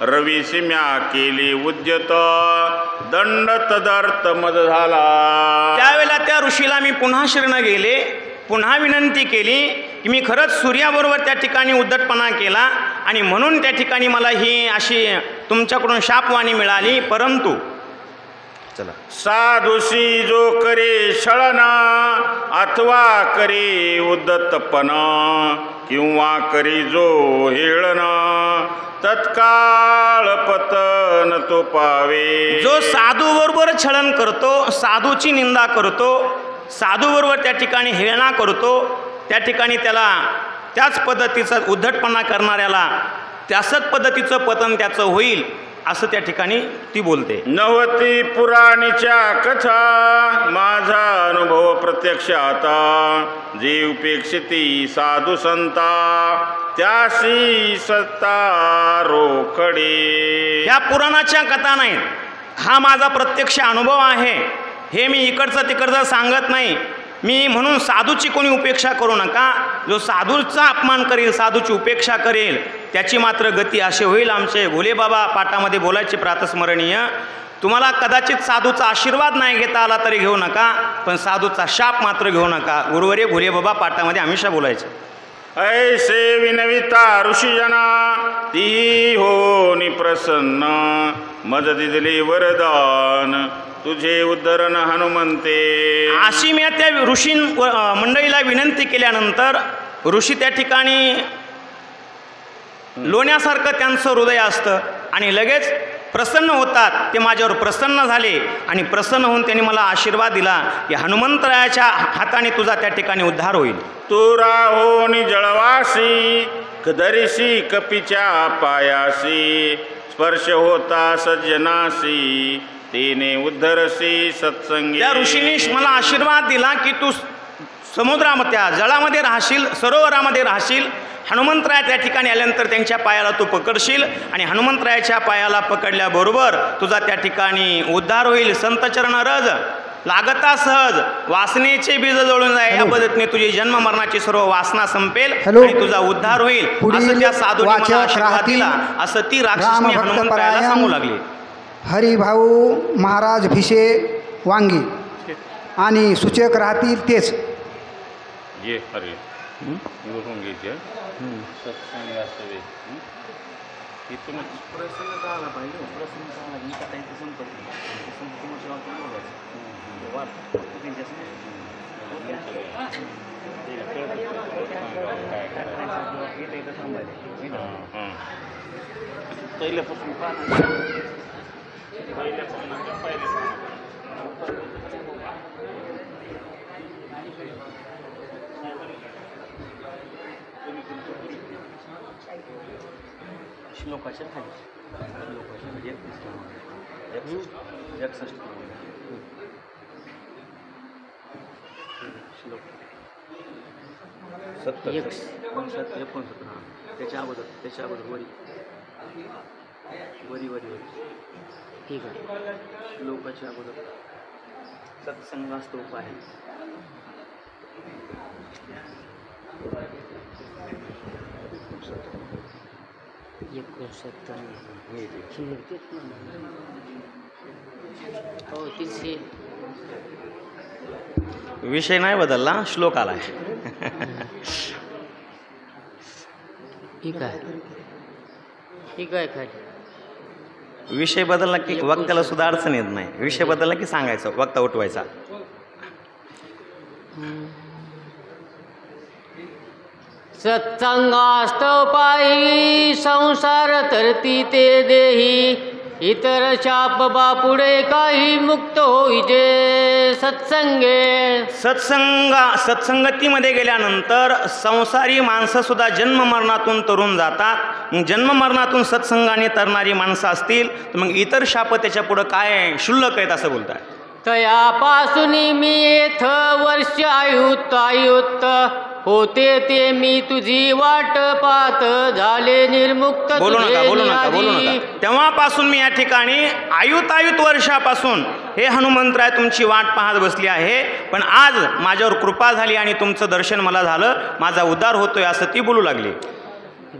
रवीसी म्या केले उद्यत दंड तदर्थ मद झाला. त्यावेळेला त्या ऋषीला मी पुन्हा शरण गेले, पुन्हा विनंती केली की मी खरंच सूर्याबरोबर त्या ठिकाणी उद्धटपणा केला आणि म्हणून त्या ठिकाणी मला ही अशी तुमच्याकडून शापवाणी मिळाली. परंतु चला साधुसी जो करे छळना अथवा करे उद्धतपणा किंवा करी जो हेळना तत्काळ पतन तो पावे. जो साधू बरोबर छळन करतो, साधूची निंदा करतो, साधू बरोबर त्या ठिकाणी हेळना करतो, त्या ठिकाणी त्याला त्याच पद्धतीचा उद्धटपणा करणाऱ्याला त्याच पद्धतीचं पतन त्याचं होईल असं त्या ठिकाणी ती बोलते. नवती पुराणीच्या कथा माझा अनुभव प्रत्यक्ष आता जे उपेक्षिती साधू संता त्याशी सत्ता रोकडे. या पुराणाच्या कथा नाहीत, हा माझा प्रत्यक्ष अनुभव आहे. हे मी इकडचं तिकडचं सांगत नाही. मी म्हणून साधूची कोणी उपेक्षा करू नका. जो साधूचा अपमान करेल, साधूची उपेक्षा करेल त्याची मात्र गती अशी होईल. आमचे भोलेबाबा पाठामध्ये बोलायचे प्रातस्मरणीय, तुम्हाला कदाचित साधूचा आशीर्वाद नाही घेता आला तरी घेऊ नका, पण साधूचा शाप मात्र घेऊ नका. गुरुवर्य भोलेबाबा पाठामध्ये हमेशा बोलायचे. ऐसे विनविता ऋषीजना ती हो निप्रसन्न मदती दिली वरदान तुझे उद्धरण हनुमंते. अशी मी त्या ऋषी मंडळीला विनंती केल्यानंतर ऋषी त्या ठिकाणी लोण्यासारखं त्यांचं हृदय असतं आणि लगेच प्रसन्न होतात. ते माझ्यावर प्रसन्न झाले आणि प्रसन्न होऊन त्यांनी मला आशीर्वाद दिला की हनुमंतरायाच्या हाताने तुझा त्या ठिकाणी उद्धार होईल. तू राहोनी जळवासी कदरीशी कपीच्या पायासी स्पर्श होता सज्जनासी तिने उद्धरसी सत्संगी. त्या ऋषींनी मला आशीर्वाद दिला की तू समुद्रामध्ये जळामध्ये राहशील, सरोवरामध्ये राहशील. हनुमंतराय त्या ठिकाणी आल्यानंतर त्यांच्या पायाला तू पकडशील आणि हनुमंतरायाच्या पायाला पकडल्याबरोबर तुझा त्या ठिकाणी उद्धार होईल. संतचरण रज लागता सहज वासनेचे बीज जोडून जाय. या पद्धतीने तुझी जन्म मरणाची सर्व वासना संपेल आणि तुझा उद्धार होईल असं त्या साधूने मला आशीर्वाद दिला. असं ती राक्षसनी हनुमंतरायाला सांगू लागली. हरिभाऊ महाराज भिशे वांगी आणि सूचक राहतील तेच. ये अरे बसून घ्यायचे सत्संग असावे इथूनच प्रसन्न आला पाहिजे. प्रसन्न आला मी का त्यांचं संपर्क पहिल्यापासून श्लोकाच्या खाली श्लोक 69 त्याच्या अगोदर वरी ठीक आहे. श्लोकाच्या अगोदर सत्संगास्तोप आहे. विषय नाही बदलला, श्लोक आला. ठीक आहे खाली. विषय बदलला की वक्त्याला सुद्धा अडचण येत नाही. विषय बदलला की सांगायचं, वक्ता उठवायचा. सत्संगास्तव पायी संसार तरती ते देही, इतर शाप बापुडे काही मुक्त होईजे सत्संगे. सत्संगतीमध्ये गेल्यानंतर संसारी माणसं सुद्धा जन्ममरणातून तरून जातात. जन्ममरणातून सत्संगाने तरणारी माणसं असतील तर मग इतर शाप त्याच्या पुढं काय शुल्लक आहेत असं बोलतात. तयापासून मी येथ वर्ष आयुत होते ते मी तुझी वाट पाहत झाले निर्मुक्त. बोलू नका. तेव्हापासून मी या ठिकाणी आयुत वर्षापासून हे हनुमंतराय तुमची वाट पाहत बसली आहे. पण आज माझ्यावर कृपा झाली आणि तुमचं दर्शन मला झालं, माझा उद्धार होतोय असं ती बोलू लागली.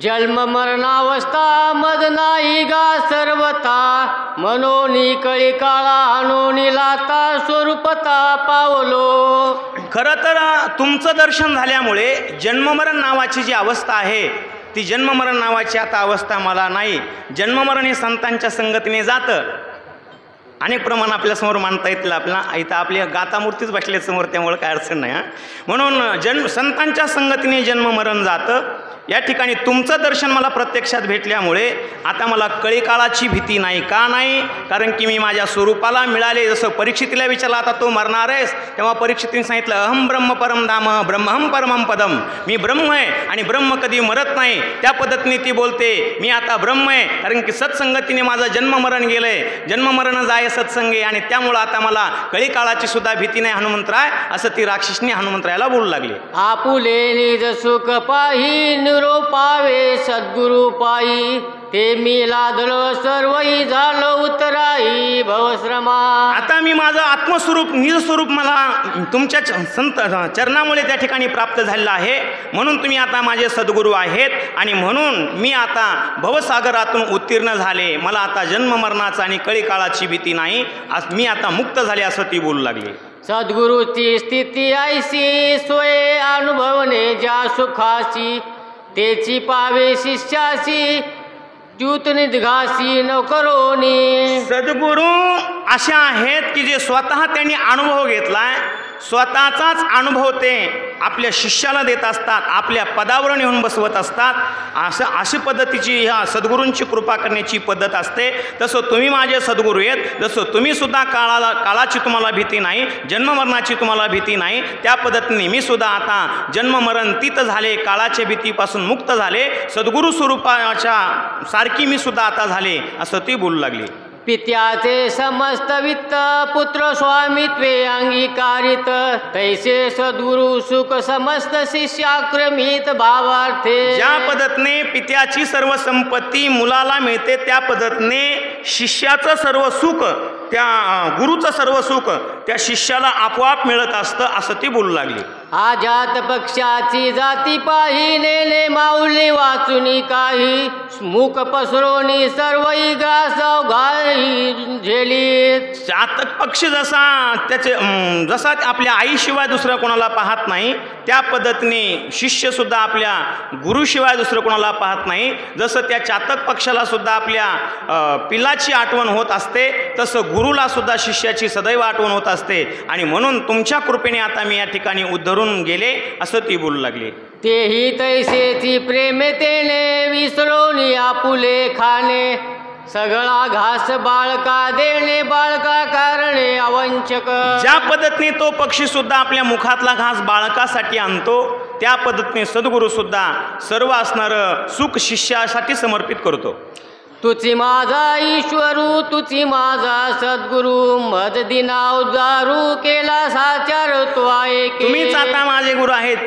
जन्म मरणावस्था मद नाही गा सर्वथा, मनोनी कळी काळा आणोनी लाता स्वरूपता पावलो. खरं तर तुमचं दर्शन झाल्यामुळे जन्ममरण नावाची जी अवस्था आहे ती जन्ममरण नावाची आता अवस्था मला नाही. जन्ममरण हे संतांच्या संगतीने जातं. अनेक प्रमाण आपल्यासमोर मांडता येतील. इथं आपल्या गातामूर्तीच बसल्या समोर, त्यामुळे काय अडचण नाही. म्हणून संतांच्या संगतीने जन्ममरण जातं. या ठिकाणी तुमचं दर्शन मला प्रत्यक्षात भेटल्यामुळे आता मला कळीकाळाची भीती नाही. का नाही? कारण की मी माझ्या स्वरूपाला मिळाले. जसं परीक्षितीला विचारला आता तो मरणार आहेस, तेव्हा परीक्षितीने सांगितलं अहम ब्रह्म परम धाम ब्रह्महम परमम पदम. मी ब्रह्म आहे आणि ब्रह्म कधी मरत नाही. त्या पद्धतीने ती बोलते मी आता ब्रह्म आहे, कारण की सत्संगतीने माझं जन्ममरण गेलंय. जन्ममरण जाय सत्संगे आणि त्यामुळं आता मला कळीकाळाची सुद्धा भीती नाही हनुमंतराय, असं ती राक्षसने हनुमंतरायाला बोलू लागली. आपुले निज सुख पाही निरोपावे सद्गुरु पायी, ते मी लादलो सर्वही झालो उतराई भवश्रमा. आता मी माझं आत्मस्वरूप निजस्वरूप मला तुमच्या संत चरणामुळे त्या ठिकाणी प्राप्त झालेलं आहे. म्हणून तुम्ही आता माझे सद्गुरू आहेत आणि म्हणून मी आता भवसागरातून उत्तीर्ण झाले. मला आता जन्ममरणाचा आणि कळीकाळाची भीती नाही. आज मी आता मुक्त झाले असं ती बोलू लागली. सद्गुरूची स्थिती ऐसी स्वये अनुभवणे ज्या सुखाची, तेची पावे शिष्याची ज्यूत निदघासी न करोनी. सद्गुरू अशा आहेत की जे स्वतः त्यांनी अनुभव घेतलाय, स्वतःचाच अनुभव ते आपल्या शिष्याला देत असतात, आपल्या पदावर नेऊन बसवत असतात. अशी पद्धतीची ह्या सद्गुरूंची कृपा करण्याची पद्धत असते. तसं तुम्ही माझे सद्गुरू आहेत. जसं तुम्ही सुद्धा काळाची तुम्हाला भीती नाही, जन्ममरणाची तुम्हाला भीती नाही, त्या पद्धतीने मी सुद्धा आता जन्ममरण तीत झाले, काळाच्या भीतीपासून मुक्त झाले, सद्गुरू स्वरूपाच्या सारखी मी सुद्धा आता झाले असं ती बोलू लागली. पित्याचे समस्त वित्त पुत्र स्वामित्वे अंगीकारित, तैसे सद्गुरु सुख समस्त शिष्याक्रमित भावार्थे. ज्या पद्धतीने पित्याची सर्व संपत्ती मुलाला मिळते त्या पद्धतीने शिष्याचं सर्व सुख, त्या गुरुचं सर्व सुख त्या शिष्याला आपोआप मिळत असतं असं ती बोलू लागली. आजात पक्षाची जाती पाही नेले माऊली वाचुनी काही, मूक पसरोनी सर्वही ग्रास घाई झेली. जातक पक्ष जसा आपल्या आईशिवाय दुसरं कोणाला पाहत नाही, त्या पद्धतीने शिष्य सुद्धा आपल्या गुरुशिवाय दुसरं कोणाला पाहत नाही. जसं त्या चातक पक्षाला सुद्धा आपल्या पिलाची आठवण होत असते, तसं गुरुला सुद्धा शिष्याची सदैव आठवण होत असते. आणि म्हणून तुमच्या कृपेने आता मी या ठिकाणी उद्धरून गेले असं ती बोलू लागली. तेही तैसेची प्रेमे तेने विसरोनी आपुले खाणे, सगळा घास बाळका देणे बाळका कारणे अवंचक. ज्या पद्धतीने तो पक्षी सुद्धा आपल्या मुखातला घास बाळकासाठी आणतो, त्या पद्धतीने सद्गुरू सुद्धा सर्व असणारं सुख शिष्यासाठी समर्पित करतो. तुझी माझा ईश्वरू तुझी माझा सद्गुरू मद दिना उद्गारू केला साचार तो आहे तुम्हीच आता माझे गुरु आहेत,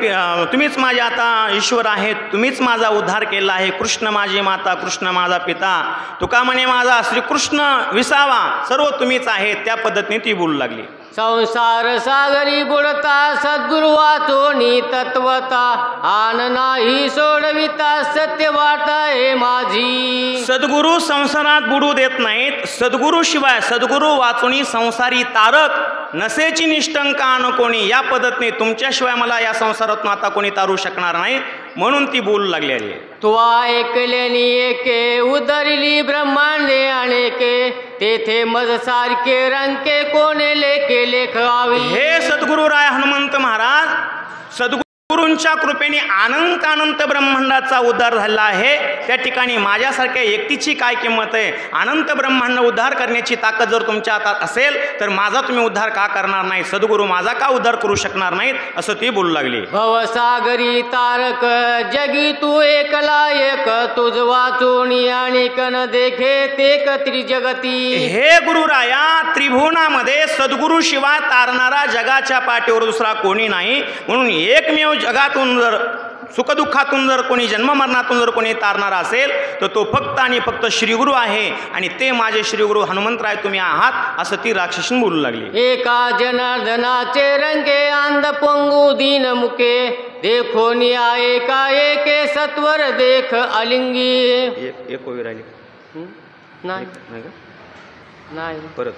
तुम्हीच माझे आता ईश्वर आहेत, तुम्हीच माझा उद्धार केला आहे. कृष्ण माझी माता, कृष्ण माझा पिता, तुका म्हणे माझा श्रीकृष्ण विसावा, सर्व तुम्हीच आहेत. त्या पद्धतीने ती बोलू लागली. संसार सागरी बुडता सद्गुरु वाचोनी तत्वता आन नाही सोडविता सत्य वाटा हे माझी. सद्गुरू संसारात बुडू देत नाहीत. सद्गुरू शिवाय सद्गुरू वाचुनी संसारी तारक नसेची निष्ठंका न कोणी. या पद्धतीने तुमच्याशिवाय मला या संसारातून आता कोणी तारू शकणार नाही, म्हणून ती बोलू लागली आहे. तुवा ऐकल्यानी एके उदरली ब्रह्मांडे अनेके तेथे मज सारखे रंके कोणे लेखे लेखावी. हे सद्गुरू राय हनुमंत महाराज, सद्गुरूंच्या कृपेने अनंत अनंत ब्रह्मांडाचा उद्धार झाला आहे. त्या ठिकाणी माझ्यासारख्या एकटीची काय किंमत आहे. अनंत ब्रह्मांड उद्धार करण्याची ताकद जर तुमच्या हातात असेल तर माझा तुम्ही उद्धार का करणार नाही, सद्गुरू माझा का उद्धार करू शकणार नाहीत, असं ती बोलू लागली. भवसागरी तारक जगी तू एकला एक तुझ वाचून आणि कन देखे ते त्रिजगती. हे गुरुराया, त्रिभुवनामध्ये सद्गुरू शिवाय तारणारा जगाच्या पाठीवर दुसरा कोणी नाही, म्हणून एकमेव जगातून जर सुखदुःखातून जर कोणी जन्ममरणातून जर कोणी तारणारा असेल तर तो फक्त आणि फक्त श्रीगुरू आहे, आणि ते माझे श्रीगुरू हनुमंतराय तुम्ही आहात, असं ती राक्षसीन बोलू लागली. एका जनार्दनाचे रंगे अंध पंगू दीन मुके देखो निया एका एके सत्वर देख अलिंगी. एक ओवी राहिली नाही परत.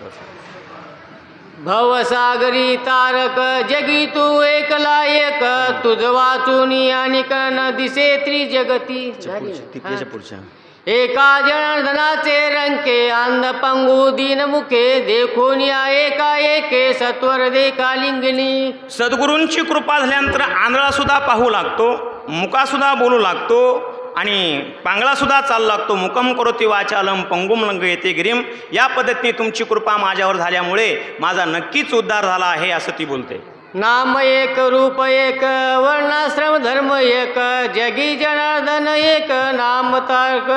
भवसागरी तारक जगी तू एकला एक तुझ वाचून आणि कन दिसे त्रिजगती. एका जनार्दनाचे रंके अंध पंगू दीन मुखे देखून या एका एके सत्वर देखा लिंगनी. सद्गुरूंची कृपा झाल्यानंतर आंधळा सुद्धा पाहू लागतो, मुका सुद्धा बोलू लागतो, आणि पांगळा सुद्धा चालू लागतो. मुकम करोती वाचालम पंगुम लंग येते गिरीम. या पद्धतीने तुमची कृपा माझ्यावर झाल्यामुळे माझा नक्कीच उद्धार झाला आहे, असं ती बोलते. नाम एक रूप एक वर्णाश्रम धर्म एक जगी जनार्दन एक नाम तारक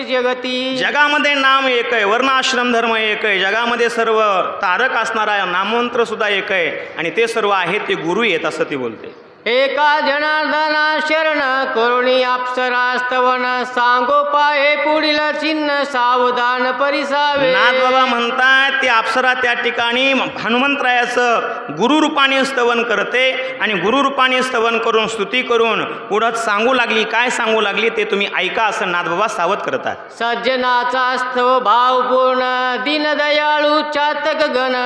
जगती. जगामध्ये नाम एक आहे, वर्णाश्रम धर्म एक आहे, जगामध्ये सर्व तारक असणारा नाममंत्र सुद्धा एक आहे, आणि ते सर्व आहे ते गुरु आहेत, असं ती बोलते. एका जनार्दना शरण करुणी अप्सरा स्तवन सांगो पाहे पुढील चिन्ह सावधान परिसावे. नाथ बाबा म्हणतात ते अप्सरा त्या ठिकाणी हनुमंतरायाचं गुरुरूपाने स्तवन करते, आणि गुरुरूपाने स्तवन करून स्तुती करून पुढं सांगू लागली. काय सांगू लागली ते तुम्ही ऐका, असं नाथ बाबा सावध करतात. सज्जनाचा स्तव भावपूर्ण दीनदयाळू चातक गण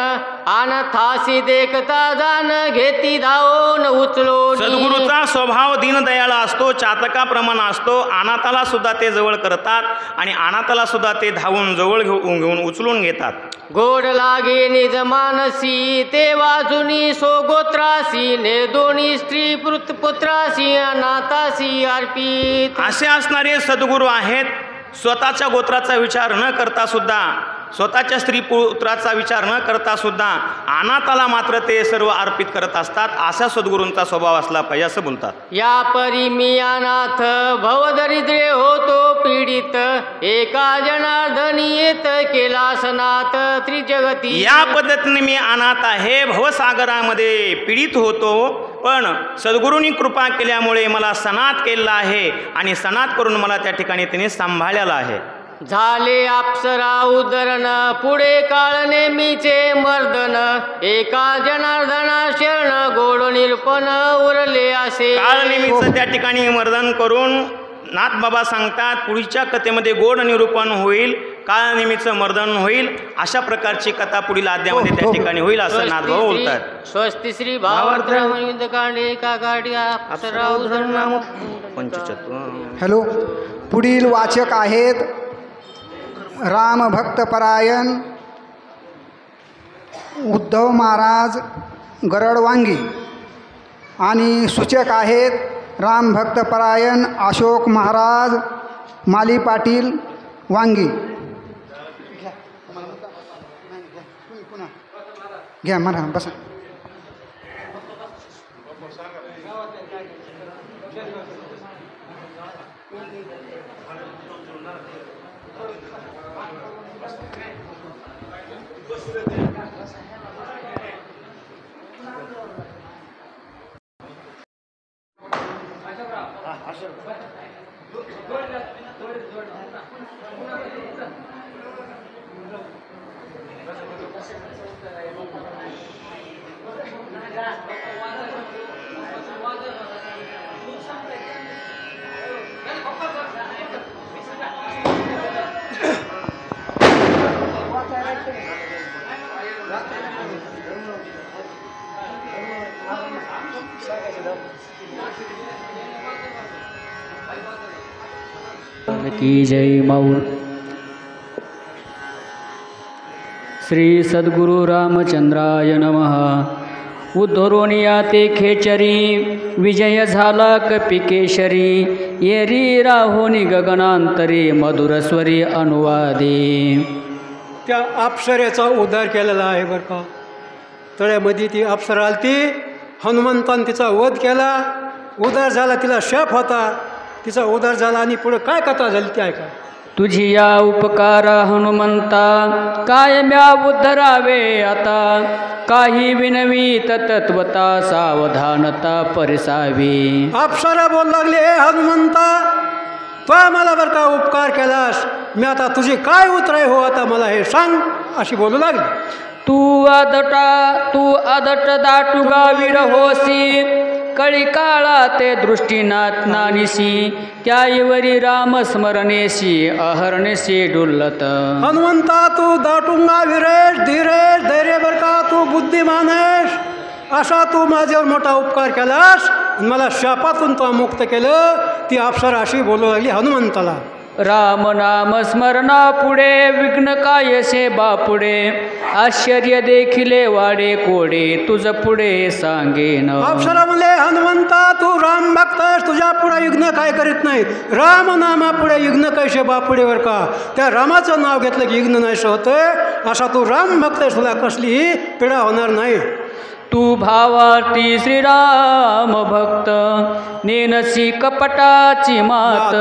अनाथासी देखता जाण घेती धावून उचलो. सद्गुरूचा स्वभाव दीनदयाळा असतो, चातकाप्रमाणे असतो. अनाथाला सुद्धा ते जवळ करतात, आणि अनाथाला सुद्धा ते धावून जवळ घेऊन उचलून घेतात. गोड लागे निज मानसी ते वाजुनी सोगोत्रासी ने दोन्ही स्त्री पुत्रासी अनाथासी अर्पित. असे असणारे सद्गुरू आहेत. स्वतःच्या गोत्राचा विचार न करता सुद्धा, स्वतःच्या स्त्री पुत्राचा विचार न करता सुद्धा अनाथाला मात्र ते सर्व अर्पित करत असतात. असा सद्गुरूंचा स्वभाव असला पाहिजे, असं बोलतात. या परी मी अनाथ भवदरिद्रे होतो पीडित एका जनार्दनी येत केला सनात त्रिजगती. या पद्धतीने मी अनाथ आहे, भवसागरामध्ये पीडित होतो, पण सद्गुरूंनी कृपा केल्यामुळे मला सनात केलेला आहे, आणि सनात करून मला त्या ठिकाणी त्यांनी सांभाळलेला आहे. झाले अप्सरा उदरण पुढे काळ नेमीचे मर्दन एका जनार्दना शरण गोड निरपण उरले असे. काळ नेमीचं त्या ठिकाणी मर्दन करून नाथ बाबा सांगतात पुढच्या कथेमध्ये गोड निरूपण होईल, काळ नेमीचं मर्दन होईल. अशा प्रकारची कथा पुढील अध्यायामध्ये त्या ठिकाणी होईल, असं नाथ बाबा बोलतात. स्वस्ति श्री भावार्थ कांडे का गाडी अप्सरा उदरण पंचचत्व. हॅलो, पुढील वाचक आहेत रामभक्तपरायण उद्धव महाराज गरड वांगी, आणि सूचक आहेत रामभक्तपरायण अशोक महाराज माली पाटील वांगी. घ्या म्हणा, बसा. की जय माऊर. श्री सद्गुरु रामचंद्राय नमः. उद्धरोनिया ते खेचरी विजय झाला कपिकेशरी येरी राहोनी गगनांतरी मधुरस्वरी अनुवादी. त्या अप्सरेचा उद्धार केलेला आहे बरं का. तळ्यामध्ये ती अप्सरा आली ती, हनुमंतान तिचा वध केला, उद्धार झाला, तिला शाप होता, तिचा उद्धार झाला आणि पुढे काय कथा झाली ती ऐका. तुझी या उपकार हनुमंता कायम्या उद्धरावे आता, काही विनवीत तत्वता सावधानता परिसावी. अप्सरा बोल लागले, हे हनुमंता तू मला बरं का उपकार केलास, मी आता तुझी काय उतराय हो आता मला हे सांग, अशी बोलू लागली. तू आदट दाटुगा वीर होसी, कळी काळा ते दृष्टीनाथ नानिसी, त्याईवरी राम स्मरणेशी अहरणेशी डुल्लत. हनुमंता तू दाटुंगा वीरेश धीरेश धैर्य बर का, तू बुद्धिमानेश, असा तू माझ्यावर मोठा उपकार केलास, मला शापातून तो मुक्त केलं. ती अप्सरा अशी बोलू लागली हनुमंताला. राम नाम स्मरणा पुढे विघ्न कायसे बापुढे, आश्चर्य देखिले वाडे कोडे तुझ पुढे सांगेन. अप्सरा म्हणले, हनुमंता तू राम भक्तस, तुझ्या पुढे युग्न काय करीत नाही. राम नामा पुढे युग्न कैसे बापुढे वर का, त्या रामाचं नाव घेतलं की युग्न नाहीसं होतं. असा तू राम भक्तस, तुला कसलीही पीडा होणार नाही. तू भावार्थी श्रीराम भक्त, नेनसी कपटाची मात,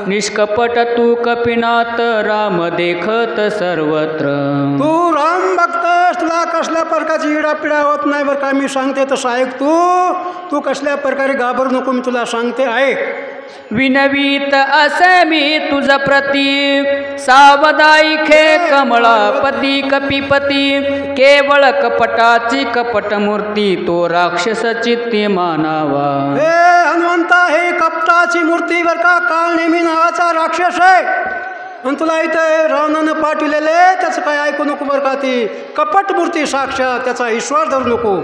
निष्कपट तू कपिनाथ, राम देखत सर्वत्र. तू राम भक्तस, तुला कसल्या प्रकारची इडापिडा होत नाही बरं का, मी सांगते तसं ऐक. तू कसल्या प्रकारे घाबरू नको, मी तुला सांगते ऐक. विनवीत असे मी तुझ प्रती, सावदाई खे कमळापती कपिपती, केवळ कपटाची कपट मूर्ती, तो राक्षस चित्ती मानावा. हे हनुमंता, हे कपटाची मूर्ती बर का, काळ नेमी नावाचा राक्षस आहे. आणि तुला इथे रावणानं पाठविलेले त्याचं काय ऐकू नको बरं का. ती कपट मूर्ती साक्षात, त्याचा विश्वास धरू नको.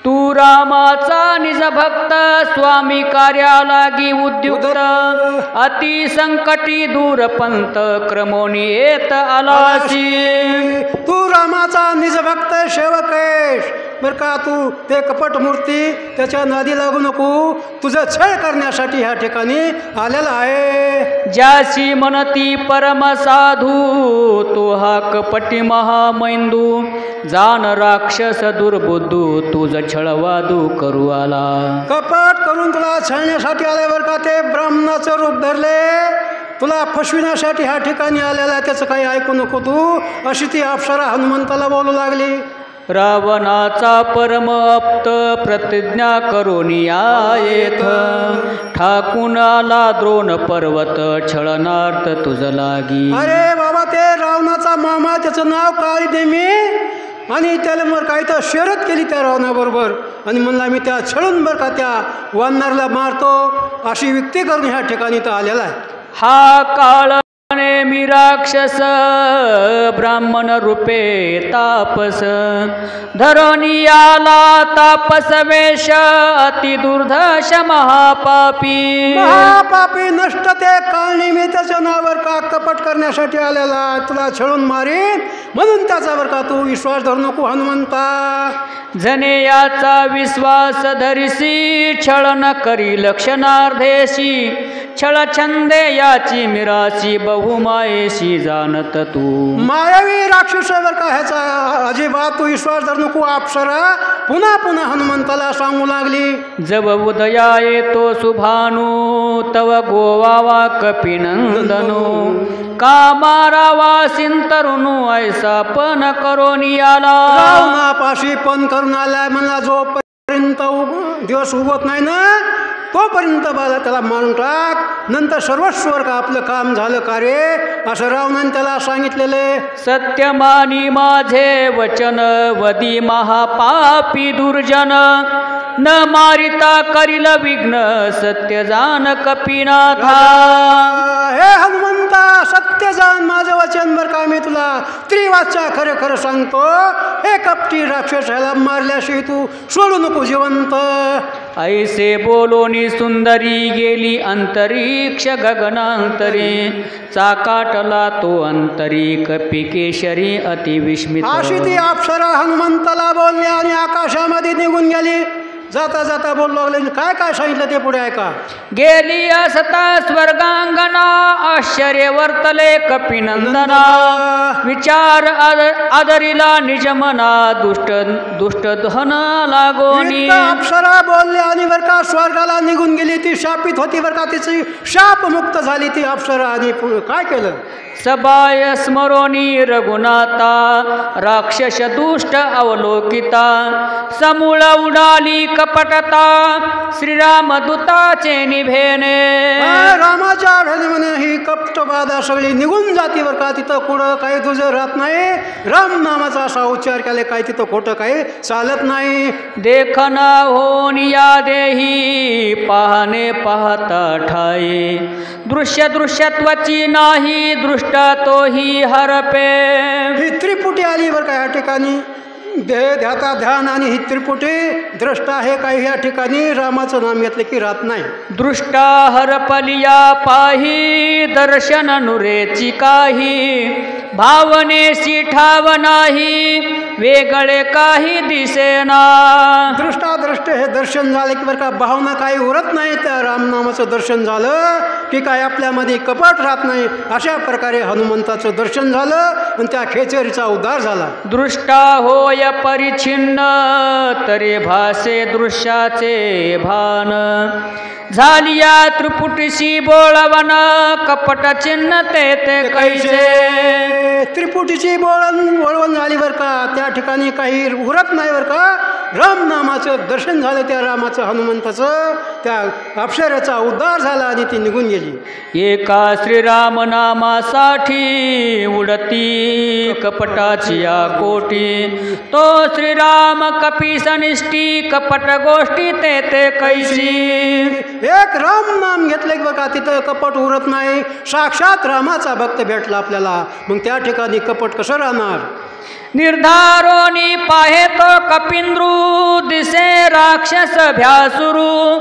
तू रामाचा निज भक्त, स्वामी कार्यालागी उद्युक्त, अति संकटी दूर पंत, क्रमोनी येत आलासी. तू रामाचा निज भक्त सेवक आहेस बरं का. तू ते कपट मूर्ती त्याच्या नादी लागू नको, तुझं छळ करण्यासाठी ह्या ठिकाणी आलेला आहे. ज्याशी म्हणती परम साधू, तो हा कपटी महामैंदू, जाण राक्षस दुर्बुद्धू, तुझ छळवादू करू आला. कपट करून तुला छळण्यासाठी आले बरं का. ते ब्राह्मणाचं रूप धरले, तुला फसविण्यासाठी ह्या ठिकाणी आलेला, त्याचं काही ऐकू नको तू, अशी ती अप्सरा हनुमंताला बोलू लागली. रावणाचा परम अप्त प्रतिज्ञा करून येथ, ठाकून आला द्रोण पर्वत, छळनार्थ तुझ लागी. अरे बाबा, ते रावणाचा मामा, त्याचं नाव काळी देमी, आणि त्याला मग काही तर शर्यत केली त्या रावणाबरोबर, आणि म्हणला मी त्या छळून बरं का त्या वानरला मारतो, अशी युक्ती करून ह्या ठिकाणी तर आलेला आहे. हा काळ मी राक्षस ब्राह्मण रूपे तापस, धरोनी आला तापस वेश, अति दुर्धश महापापी. महापापी नष्ट ते काळनी मी त्याच्या नावावर का कपट करण्यासाठी आलेला, तुला छळून मारीन म्हणून त्याच्यावर का तू विश्वास धरू नको हनुमंता. जने याचा विश्वास धरिसी, छळ न करी लक्षणार्धेशी, छळछंदे याची मिरासी बहुमायेशी जाणत तू. मायावी राक्षसावर का ह्याचा अजिबात तू विश्वास धरू नको. अप्सरा पुन्हा पुन्हा हनुमंताला सांगू लागली. जब उदया येतो सुभानू तव गोवावा कपिनंदनो कामारावा सिंतरुनु ऐसा पण करोनी आला. रावणापाशी पण करून आलाय म्हणला. जोपर्यंत दिवस उगवत नाही ना तोपर्यंत बाला त्याला मारून टाक. नंतर सर्वस्वर का आपलं काम झालं का रे असं रावणाने त्याला सांगितलेले. सत्यमानी माझे वचन वदी महापापी दुर्जन न मारिता करील विघ्न सत्य जान कपिनाथा. हे हनुमंता सत्य जाण माझं वचन बर का मी तुला त्रिवाचा खरं खरं सांगतो. हे कपटी राक्षस ह्याला मारल्याशिवाय तू सोडू नको जिवंत. ऐसे बोलोनी सुंदरी गेली अंतरिक्ष गगनांतरी चाकाटला तो अंतरी कपिकेशरी अतिविस्मित. अशी ती अप्सरा हनुमंताला बोलली आणि आकाशामध्ये निघून गेली. जाता जाता बोलू लागले. काय काय सांगितलं ते पुढे ऐका. गेली असता स्वर्गांगना आश्चर्य वर्तले कपिनंदना विचार आदरिला निजमना दुष्ट दुष्ट धन लागोनी. अप्सरा बोलली आणि बर का स्वर्गाला निघून गेली. ती शापित होती बर का. तिची शाप मुक्त झाली ती अप्सरा. आणि काय केलं. सबाय स्मरोनी रघुनाथा राक्षस दुष्ट अवलोकिता समूळ उडाली कपटता श्रीराम दूताचे निभेने. रामाच्या आढळणी म्हणे ही कपटबाधा सगळी निघून जाती बर का. तिथं कुठं काही तुझं राहत नाही. राम नामाचा असा उच्चार केले काय तिथं खोटं काही चालत नाही. देखना होन या देही पाहणे पाहता ठाई दृश्य दृश्यत्वाची नाही दृष्ट तोही हरपे. ही त्रिपुटी आली बरं का या ठिकाणी. देह ध्याता ध्यान आणि ही त्रिपुटी दृष्टा आहे काही या ठिकाणी. रामाचं नाम घेतलं की राहत नाही. दृष्टा हरपलिया पाही दर्शन नुरेची काही भावनेशी ठाव नाही वेगळे काही दिसेना. दृष्टादृष्ट हे दर्शन झाले की बरं का भावना काही उरत नाही. त्या रामनामाचं दर्शन झालं की काय आपल्यामध्ये कपट राहत नाही. अशा प्रकारे हनुमंताचं दर्शन झालं आणि त्या खेचरीचा उद्धार झाला. दृष्टा होय परिच्छिन्न तरी भासे दृश्याचे भान झालिया त्रिपुटीशी बोळवण कपट चिन्ह ते कैसे. त्रिपुटीची वळवण झाली बरं का. त्या ठिकाणी काही उरत नाही बरं का. राम नामाचं दर्शन झालं त्या रामाचं हनुमंताचं. त्या अप्सरेचा उद्धार झाला आणि ती निघून गेली. एका श्रीराम नामासाठी उडती कपटाची या कोटी तो श्रीराम कपीसनिष्ठी कपट गोष्टी ते कैसी. एक राम नाम घेतलं बघा तिथं कपट उरत नाही. साक्षात रामाचा भक्त भेटला आपल्याला. मग त्या ठिकाणी कपट कसं राहणार. निर्धारोनी पाहे तो कपिंद्रू दिसे राक्षस भ्यासुरू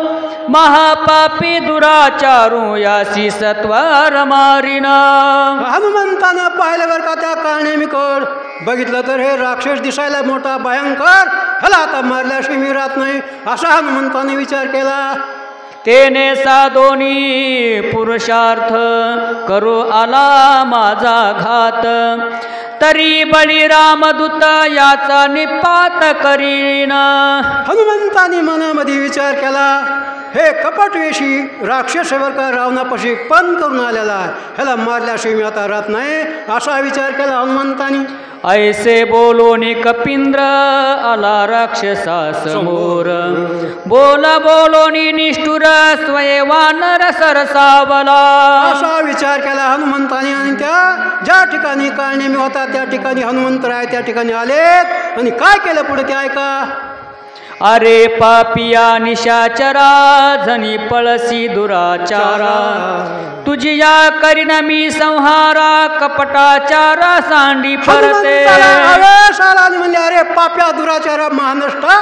महापापी दुराचारू यासी सत्वर मारिन. हनुमंतानं पाहिलं बरं का त्या कारणे मी कर बघितलं तर हे राक्षस दिसायला मोठा भयंकर. ह्याला आता मारल्याशिवाय मी राहत नाही असा हनुमंताने विचार केला. तेने साधोनी पुरुषार्थ करू आला माझा घात तरी बळीरामदूत याचा निपात करीन. हनुमंतानी मनामध्ये विचार केला हे कपटवेशी राक्षसवर का रावणापाशी पण करून आलेला ह्याला मारल्याशिवाय मी आता राहत नाही असा विचार केला हनुमंतानी. ऐसे बोलोनी कपिंद्र आला राक्षसा समोर बोलोनी निष्ठुर स्वये वानर सरसावला. असा विचार केला हनुमंतानी आणि त्या ज्या ठिकाणी काळनेमी होता त्या ठिकाणी हनुमंतराय त्या ठिकाणी आलेत आणि काय केलं पुढे ते ऐका. अरे पापिया निशाचरा झनी पळसी दुराचारा तुझी या करीन मी संहारा कपटाचारा सांडी परते. म्हणजे अरे पाप्या दुराचारा महानष्टा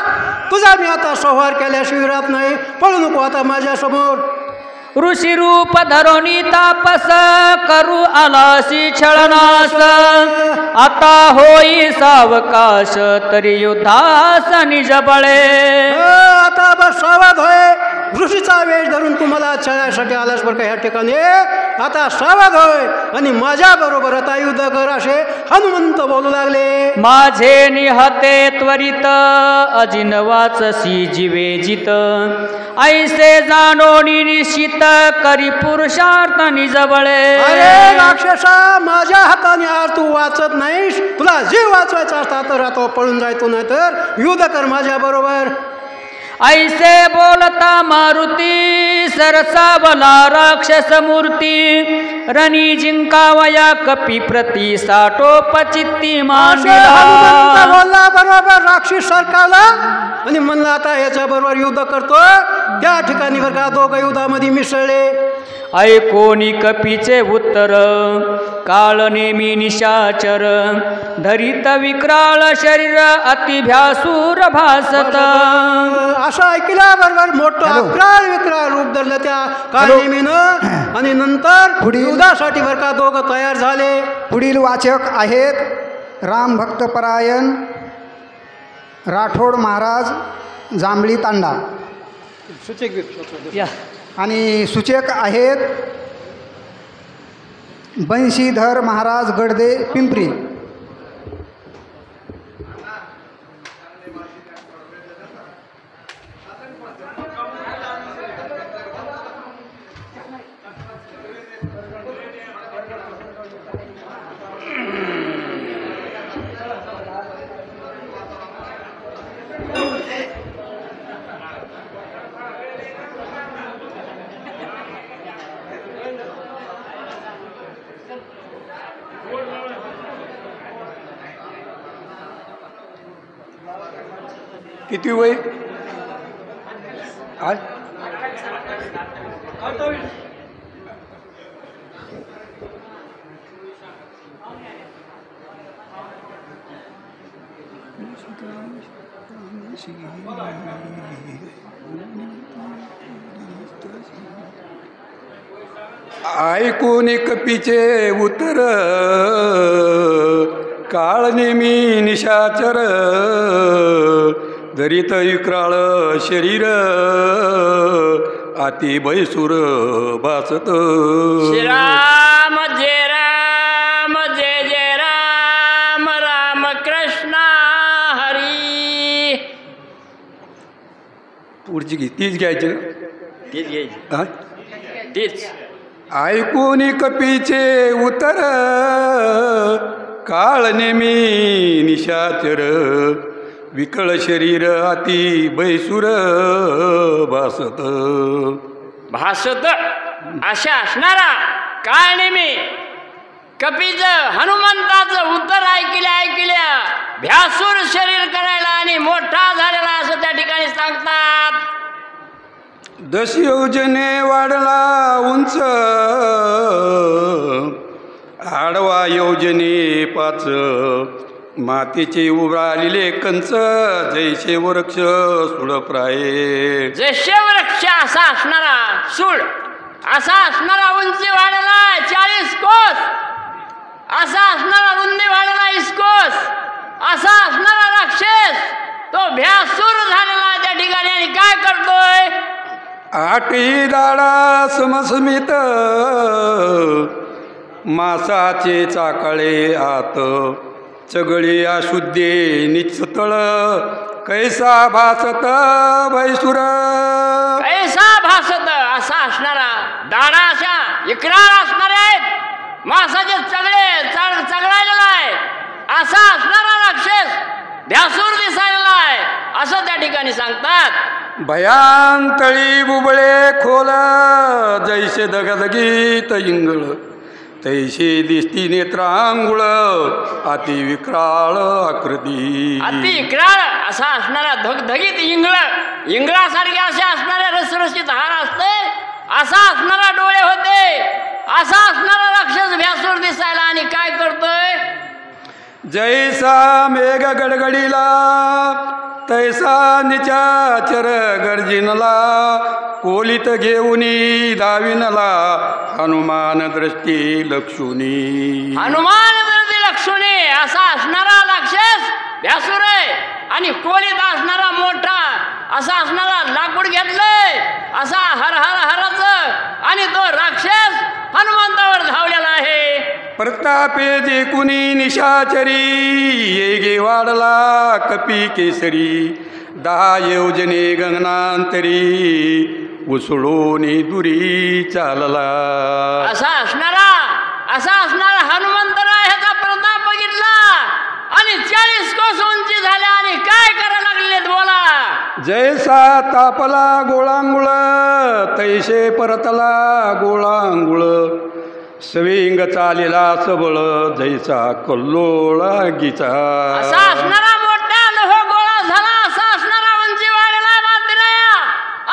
तुझा मी आता संहार केल्याशिवाय राहत नाही. पळू नको आता माझ्या समोर. ऋषी रूप धरोनी तापस करू आलासी छळनास आता होई सावकाश तरी युद्धास निज बळे. आता बस सावध होय ऋषीचा वेश धरून तुम्हाला छळण्यासाठी आलास बरं का ह्या ठिकाणी. आता सावध होय आणि माझ्याबरोबर आता युद्ध कर असे हनुमंत बोलू लागले. माझे निहते त्वरित अजिनवाचसी जीवे जित ऐसे जाणोनी निश्चित करी पुरुषार्थ निजबळे. अरे राक्षसा, माझ्या हाताने आज तू वाचत नाहीस. तुला जीव वाचवायचा असता तर आता पळून जायचो, नाही तर युद्ध कर माझ्या बरोबर. ऐसे बोलता मारुती सरसावला राक्षस मूर्ती रणी जिंकावया कपी प्रती साठोपचित्ती हनुमंत मांडला. बोलला बरोबर राक्षस सरकारला आणि म्हणला आता याच्या बरोबर युद्ध करतो. त्या ठिकाणी बरं का दोघं युद्धामध्ये मिसळले. ऐकोनी कपीचे उत्तर काळ नेमी निशाचर धरित विक्राळ शरीर अतिभ्यासूर भासत. असं ऐकल्याबरोबर मोठं अकराळ विक्राळ रूप धरलं त्या काळनेमीनं आणि नंतर युद्धासाठी बरं का दोघं तयार झाले. पुढील वाचक आहेत रामभक्तपरायण राठोड महाराज जांभळी तांडा आणि सूचक आहेत बंशीधर महाराज गडदे पिंपरी. किती वय आज? ऐकून कपीचे उत्तर काळ नेमी निशाचर धरित विक्राळ शरीर अति भयसूर भासत. श्रीराम जय राम जय जय राम राम कृष्ण हरी. पुढची घे, तीच घ्यायची ना, तीच घ्यायची, हा? तीच. ऐकून कपीचे उत्तर काळ नेमी निशाचर विकळ शरीर अति भयसूर भासत. भासत अशा असणारा काळ नेमी कपीचं हनुमंताचं उत्तर ऐकल्या भ्यासूर शरीर करायला आणि मोठा झालेला असं त्या ठिकाणी सांगतात. 10 योजने वाढला उंच आडवा योजने 5 मातीचे उभारलेले कंच जैसे वृक्ष सुडप्राये. जैसे वृक्ष असा असणारा सूळ असा असणारा उंची वाढला 40 कोस असा असणारा रुंदी वाढला 20 कोस असा असणारा राक्षस तो भ्यासूर झालेला त्या ठिकाणी. आणि काय करतोय? 8 दाडा समसमित मासाचे चाकळे आत चगळी अशुद्धे निचतळ कैसा भासत भैसूर. कैसा भासत असा असणारा दाडा अशा इकरार असणारे आहेत. मासाचे चगळायलेला आहे असा असणारा राक्षस भ्यासूर दिसायला आहे असं त्या ठिकाणी सांगतात. भयांतळी बुबळे खोल जैसे दगदगीत इंगळ तैसे दिसती नेत्रांगुळ अति विक्राळ आकृती. अति विक्राळ असा असणारा धगधगीत इंगळासारखे असे असणारे रसरशीत हार असते असा असणारा डोळे होते असा असणारा राक्षस भ्यासूर दिसायला. आणि काय करतोय? जैसा मेघ गडगडीला तैसा निचाचर गर्जिनला कोलित घेऊनी दाविनला हनुमान दृष्टी लक्षुनी. हनुमान दृष्टी लक्षुनी असा असणारा राक्षस भ्यासूर आहे. आणि कोलित असणारा मोठा असा असणारा लाकूड घेतलंय असा हर हर हरच आणि तो राक्षस हनुमंतावर धावलेला आहे. प्रतापे जे कुणी निशाचरी येगे वाढला कपी केसरी 10 योजने गगनांतरी उसळून दुरी चालला. असा असणारा हनुमंतराय ह्याचा प्रताप बघितला आणि 40 कोस उंची झाल्या आणि काय करायला लागलेत बोला. जैसा तापला गोळांगुळ तैसे परतला गोळांगुळ सविंग चालेला सबळ जैसा कल्लोळा गीचा. असा असणारा मोठा लोह गोळा झाला असा असणारा उंची वाढला मात्र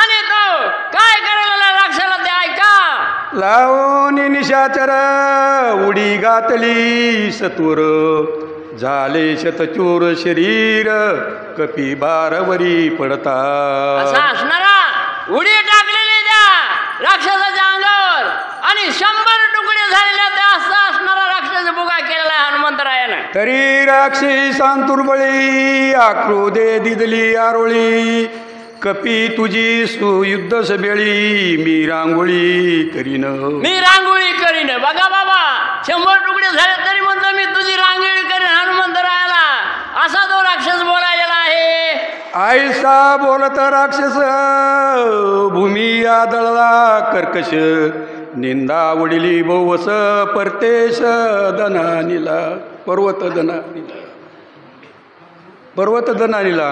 आणि तो काय करायला राक्षाला ते ऐका. लावून निशाचर उडी घातली सत्वर झाले शतचूर शरीर कपी बारवरी पडता. असा असणारा उडी टाकलेली त्या राक्षसाच्या अंगावर आणि 100 तुकडे झालेल्या त्या असा असणारा राक्षस बुगा केलेला आहे हनुमंतरायानं. तरी राक्षी सांतुरबळी आक्रोदे दिदली आरोळी कपी तुझी सुयुद्ध सभेळी मी रांगोळी करीन. बघा बाबा 100 तुकडे झाले तरी म्हणतो मी तुझी रांगोळी करीन हनुमंतरायाला. असा तो राक्षस बोलायला आहे. आयसा बोलत राक्षस भूमी आदळला कर्कश निंदा उडली बहुवस परतेश दनानीला पर्वत दनानीला.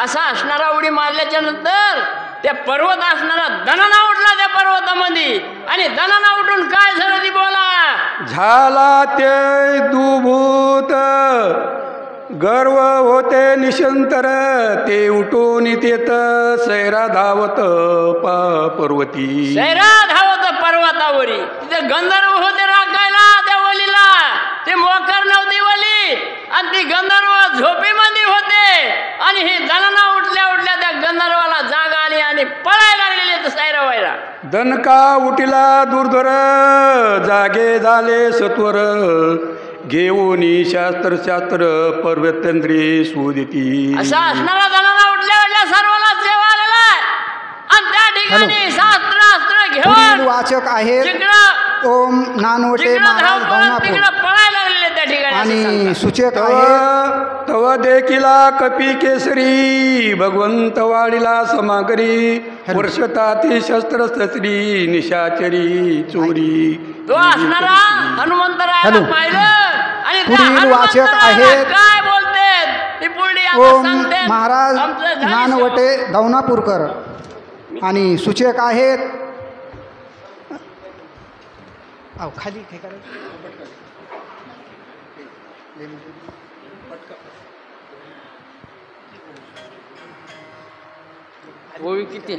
असा असणारा उडी मारल्याच्या नंतर त्या पर्वत असणारा दनाना उठला त्या पर्वतामध्ये आणि दनाना उठून काय झालं ती बोला. झाला ते दुभूत गर्व होते निशंतर ते उठून येत सैरा धावत पर्वती. सैरा धावत पर्वतावरी तिथे गंधर्व होते राखायला त्या वलीला. ते मोकर नव्हती वली आणि ती गंधर्व झोपेमध्ये होते आणि ही दनाना उठल्या त्या गंधर्वाला जाग आली आणि पळायला लागलेले सैरा व्हायला. दनका उठिला दुर्धर जागे झाले सत्वर घेऊनी शास्त्र पर्वतेंद्री सुदिती. असा असणारा दनाना उठल्या सर्वाला जेवा आलेला आणि त्या ठिकाणी शास्त्र घेऊन वाचक आहेत ओम नानवटे महाराज गौनापूर पळायला लागलेले त्या ठिकाणी आणि सूचक आहेत तव देखिला कपी केसरी भगवंत वाढीला समागरी वर्षताती शस्त्र शस्त्री निशाचरी चोरी. तो असणारा हनुमंतरायाला पाहिलं आणि पुढील वाचक आहेत काय बोलते ओम महाराज नानवटे गौनापूरकर आणि सूचक आहेत खाली ओवी किती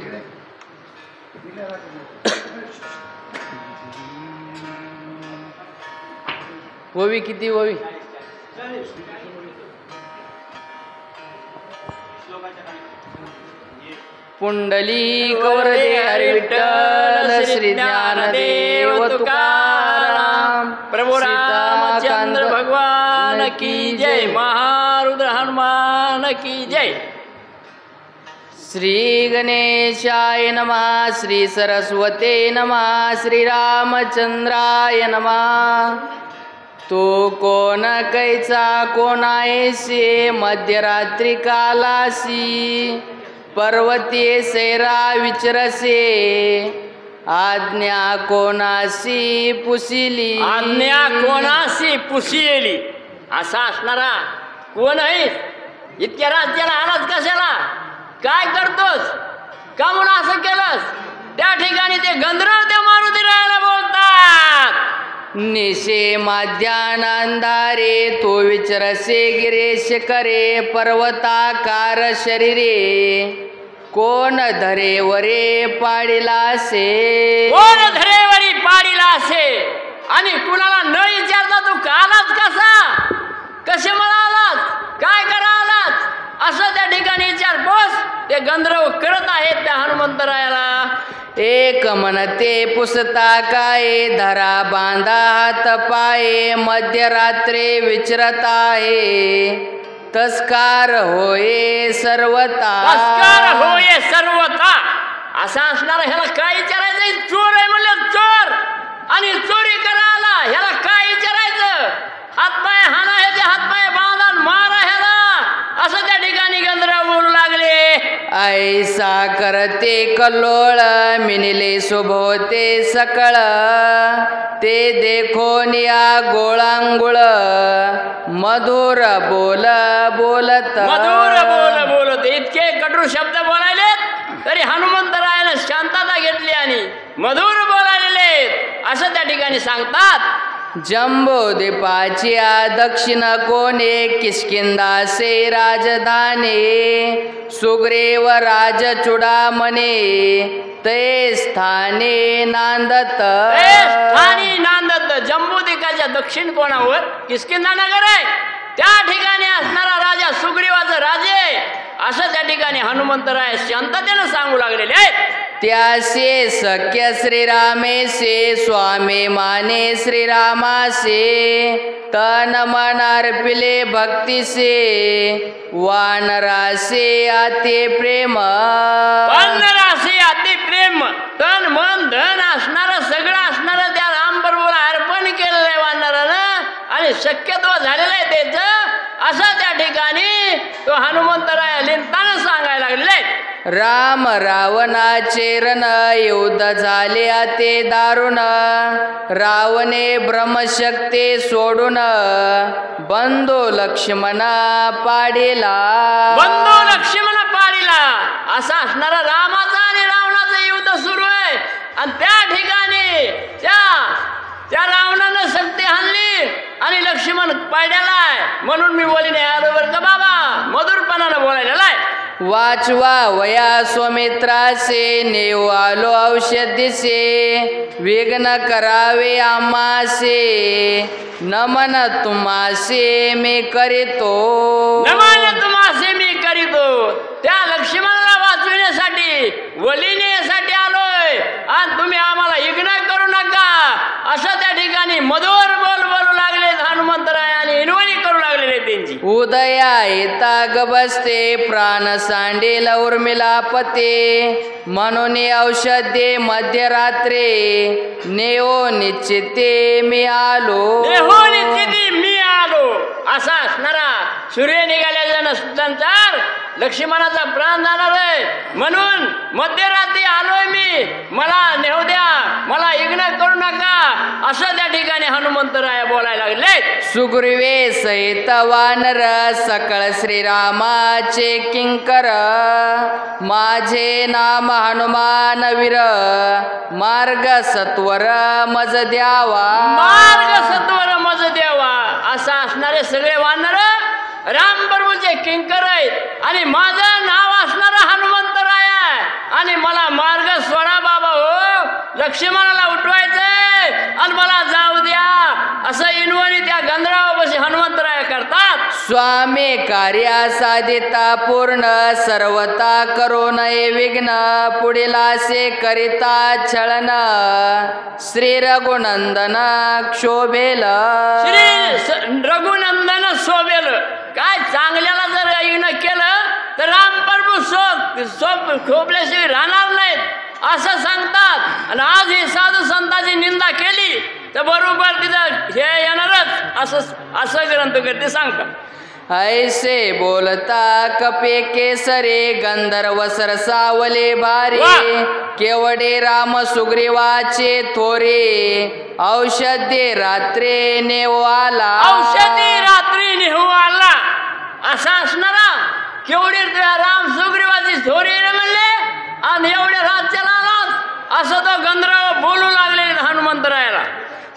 ओवी किती ओवी पुंडली कवरदे हरी विठ्ठल श्री ज्ञानदेव तुकाराम प्रभु रामचंद्र भगवान की जय. महारुद्र हनुमान की जय. श्री गणेशाय नमः. श्री सरस्वते नमः. श्री रामचंद्राय नमः. तो कोण कैचा कोणायसे मध्यरात्री कालासी पर्वती सैरा विचरसे आज्ञा कोणासी पुसिली. आज्ञा कोणासी पुसिली. असा असणारा कोण आहे. इतक्या राज्याला आलाच कशाला. काय करतोस का म्हणून असं केलंस. त्या ठिकाणी ते गंधर्व त्या मारुतीरायाला बोलतात. निशे माध्यान अंधारे तो विचरसे गिरेश करे पर्वताकार शरीरे कोण धरेवरे पाडिलासे. कोण धरेवरी पाडिलासे. आणि कुणाला न विचारता तू कालाच कसा कसे मला आलात काय करा आलात असं त्या ठिकाणी विचारपोस ते गंधर्व करत आहेत त्या हनुमंतरायाला. एक म्हणते पुसता काय धरा बांधा हात पाये मध्यरात्री विचरत आहे तस्कार होये सर्वता. तस्कार होये सर्वता. असा असणारा ह्याला काय विचारायचं? चोर आहे म्हणलं चोर, आणि चोरी करायला ह्याला काय विचारायचं? हातपाय हाना, ह्याचे हातपाय बांधा, मारा ह्याला, असं त्या ठिकाणी गंधर्व बोलू लागले. ऐसा करते कल्लोळ मिनिले शोभवते सकळ, ते देखोन या गोळांगुळ मधुर बोल बोलत. मधुर बोल बोलत इतके कटू शब्द बोलायलेत तरी हनुमंतरायानं शांतता घेतली आणि मधुर बोलायलेत असं त्या ठिकाणी सांगतात. जंबूद्वीपाची दक्षिण कोणे किष्किंधासे राजधानी, सुग्रीव राज चुडामणे ते स्थाने नांदत. स्थानी नांदत. जंबूद्वीपाच्या दक्षिण कोणावर किष्किंधा नगर आहे, त्या ठिकाणी असणारा राजा सुग्रीवाचं राजे असं त्या ठिकाणी हनुमंतराय शांततेनं सांगू लागलेले आहेत. त्यासे सख्य श्रीरामेसे स्वामी माने श्रीरामासे, तन मन अर्पिले भक्तीसे वानरासे अति प्रेम. वानरासे अति प्रेम, तन मन धन असणारं सगळं असणारं त्या राम बरोबर अर्पण केलेलं आहे वानरानं, आणि शक्यतो झालेलं आहे त्याचं असं त्या ठिकाणी तो हनुमंतराय लिहिताना सांगायला लागलेला आहे. राम रावणाचे रण युद्ध झाले अति दारुण, रावणे ब्रह्मशक्ती सोडून बंधू लक्ष्मण पाडीला. बंधू लक्ष्मण पाडीला असा असणारा रामाचं आणि रावणाचं युद्ध सुरू आहे, आणि त्या ठिकाणी त्या रावणानं शक्ती आणली आणि लक्ष्मण पाड्याला आहे, म्हणून मी बोली नाही आलो बरं का बाबा, मधुरपणानं बोलायला आहे. वाचवा वया स्वमित्रासे नेऊ आलो औषधीसे, विघ्न करावे आम्हासे नमन तुम्हासे मी करीतो. नमन तुम्हासे मी करीतो. त्या लक्ष्मणाला वाचविण्यासाठी वलिनेसाठी आलोय, आणि तुम्ही आम्हाला इग्नोर करू नका असं त्या ठिकाणी मधुर बोलू लागले हनुमंतराय, आणि इनवणी करू लागलेले त्यांची. उदया येता ग बसते प्राण सांडेल उर्मिला पते, म्हणून औषधे मध्यरात्रे नेओ निश्चिते मी आलो. नेहो निश्चिते मी आलो असा असणारा सूर्य निघाल्याच्या नंतर लक्ष्मणाचा प्राण जाणार आहे, म्हणून मध्यरात्री आलोय मी, मला नेऊ द्या, मला इग्नोर करू नका असं त्या ठिकाणी हनुमंतराय बोलायला लागले. सुग्रीवे सहित वानर सकळ श्रीरामाचे किंकर, माझे नाम हनुमान वीर मार्ग सत्वर मज द्यावा. मार्ग सत्वर मज द्यावा असा असणारे सगळे वानर राम प्रभूचे किंकर आहेत, आणि माझं नाव असणारा हनुमंतराय आहे, आणि मला मार्ग सोडा बाबा हो, लक्ष्मणाला उठवायचंय आणि मला जाऊ द्या असं इनवणी त्या गंधर्वापाशी हनुमंतराय करतात. स्वामी कार्या साधिता पूर्ण सर्वता करो नये विघ्न, पुढीलासे करिता छळन श्री रघुनंदन क्षोभेल. श्री रघुनंदन शोभेल. काय चांगल्याला जर इग्नोर केलं तर राम प्रभू खोपल्याशिवाय राहणार नाहीत असं सांगतात, आणि आज ही साधू संतांची निंदा केली तर बरोबर तिथं हे येणारच असं ग्रंथकर्ते सांगतात. ऐसे बोलता कपे केसरे गंधर्व सरसावले भारी, केवडे राम सुग्रीवाचे थोरे औषधे रात्री नेऊ आला. औषधी रात्री नेऊ आला असा असणारा केवढे राम सुग्रीवाची थोरी म्हणले, आणि एवढ्या राज्याला आलात असं तो गंधर्व बोलू लागले हनुमंतरायाला.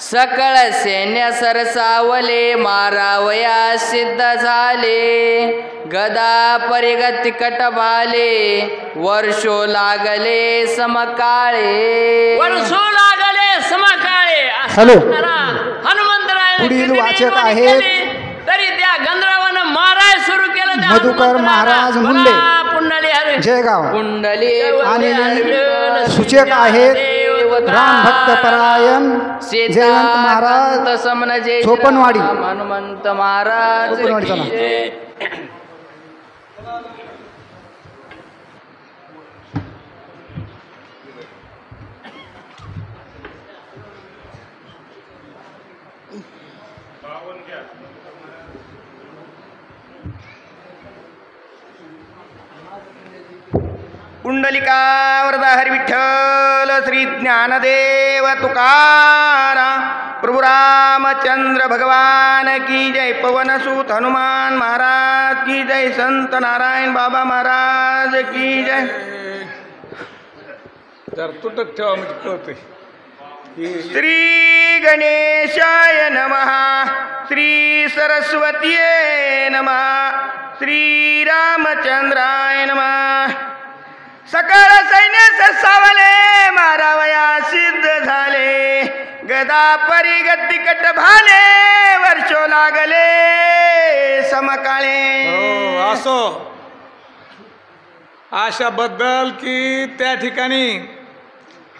सकळ सैन्य सरसावले मारावया सिद्ध झाले, गदा परिगती कट भाले वर्षो लागले समकाळे. वर्षो लागले समकाळे. हॅलो. हनुमंतराय पुढील वाचक आहेत तरी त्या गंधर्वानं माराय सुरू केलं. मधुकर महाराज मुंडे पुंडली जयगाव, कुंडली आणि सूचक आहेत राम भक्त परायण जयवंत महाराज चोपनवाडी. हनुमंत महाराज चोपनवाडी चला. पुंडलिका वरदा हरी विठ्ठल श्री ज्ञानदेव तुकाराम प्रभु रामचंद्र भगवान की जय, पवनसुत हनुमान महाराज की जय, संत नारायण बाबा महाराज की जय. जर तुटक ठेवा म्हणजे कळते. श्री गणेशाय नमः, श्री सरस्वतीये नमः, श्री रामचंद्राय नमः. सकळ सैन्य ससावले मारावया सिद्ध झाले, गदा परिगती कट भाले वर्षो लागले समकाळे. असो अशाबद्दल की त्या ठिकाणी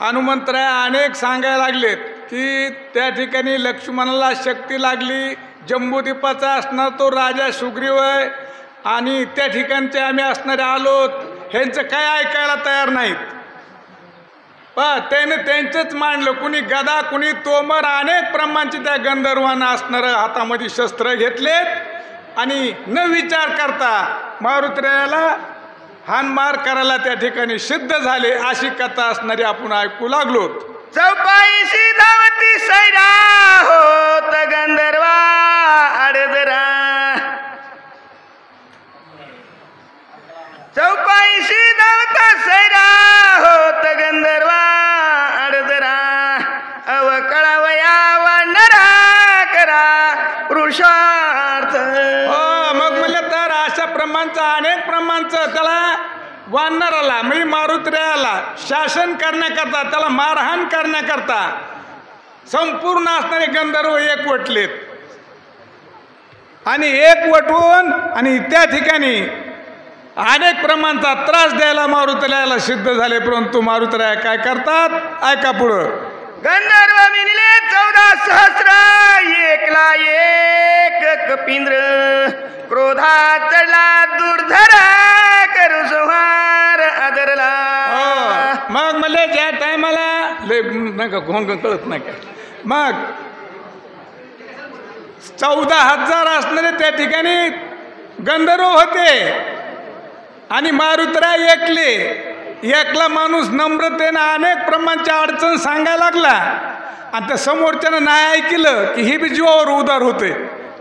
हनुमंतराय अनेक सांगायला लागलेत की त्या ठिकाणी लक्ष्मणाला शक्ती लागली, जम्बूद्वीपाचा असणार तो राजा सुग्रीव आहे आणि त्या ठिकाणचे आम्ही असणारे आलोत, ह्यांचं काय ऐकायला तयार नाहीत. पण त्याने त्यांचंच मांडलं, कुणी गदा कुणी तोमर, अनेक प्रमाणचे त्या गंधर्वांना असणारं हातामध्ये शस्त्र घेतलेत आणि न विचार करता मारुतीरायाला हानमार करायला त्या ठिकाणी सिद्ध झाले. अशी कथा असणारी आपण ऐकू लागलो. चौपाईशी धावती सैरा होत गंधर्वा आडदरा, चौपाईशी धावता सैरा होत गंधर्वा आडदरा, अवकळवया वानरा करा पुरुषार्थ. मग म्हणलं तर अशा प्रमाणचं अनेक प्रमाणचं त्याला वानराला म्हणजे मारुतीरायाला शासन करण्याकरता, त्याला मारहाण करण्याकरता संपूर्ण असणारे गंधर्व एकवटलेत आणि एकवटून आणि त्या ठिकाणी अनेक प्रमाणचा त्रास द्यायला मारुतीरायाला सिद्ध झाले. परंतु मारुतीराया काय करतात ऐका पुढं. गंधर्व मिनिले 14 सहस्र, एकला एक कपिंद्र, क्रोधात चढला दुर्धर, करू संहार आदरला. मग मला ज्या टायमाला नका कोण कळत नाही काय, मग 14,000 असणारे त्या ठिकाणी गंधर्व होते आणि मारुतीराय एकला माणूस नम्रतेनं अनेक प्रमाणच्या अडचण सांगायला लागला आणि त्या समोरच्यानं नाही ऐकलं की ही बी जीवावर उदार होते.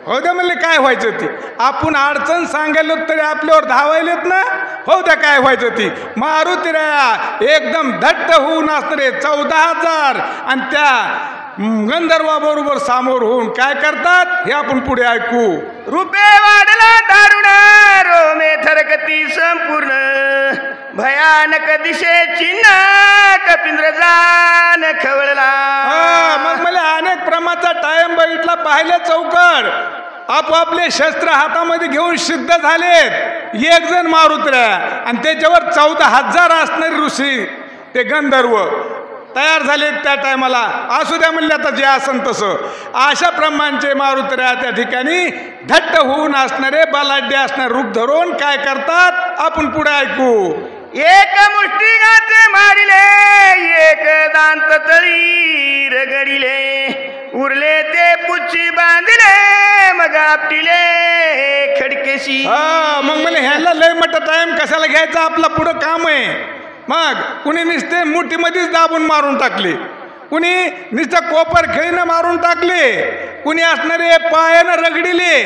हो द्या म्हणले काय व्हायचं ती, आपण अडचण सांगायलो तरी आपल्यावर धावायलेत ना, हो द्या काय व्हायचं ती. मारुतीराया एकदम धट्ट होऊन असणारे 14,000 आणि त्या गंधर्वाबरोबर सामोर होऊन काय करतात हे आपण पुढे ऐकू. रूपे वाढला दारुण, रोमे थरकती संपूर्ण, भयानक दिशे चिन्ह, कपिंद्र जान खवळला. मग मला अनेक प्रमाणाचा टाइम बघितला, पाहिले चौकड आपापले शस्त्र हातामध्ये घेऊन सिद्ध झालेत. एक जण मारुतीराया आणि त्याच्यावर 14,000 असणारे ऋषी ते गंधर्व तयार झाले त्या टायमाला. असू द्या म्हणले आता जे असन तसं. अशा प्रमाणचे मारुतीराया त्या ठिकाणी धट्ट होऊन असणारे बलाढ्य असणारे रूप धरून काय करतात आपण पुढे ऐकू. एक मुष्टी गाते मारिले, एक दांत तळी रगडिले, उरले ते पुच्छी बांधिले, मग आपटिले खडकेशी. मग मला ह्याला लय मोठा टाइम कशाला घ्यायचा, आपला पुढं काम आहे. मग कुणी नुसते मुठीमध्येच दाबून मारून टाकले, कुणी नुसतं कोपर खेळीनं मारून टाकले, कुणी असणारे पायानं रगडिले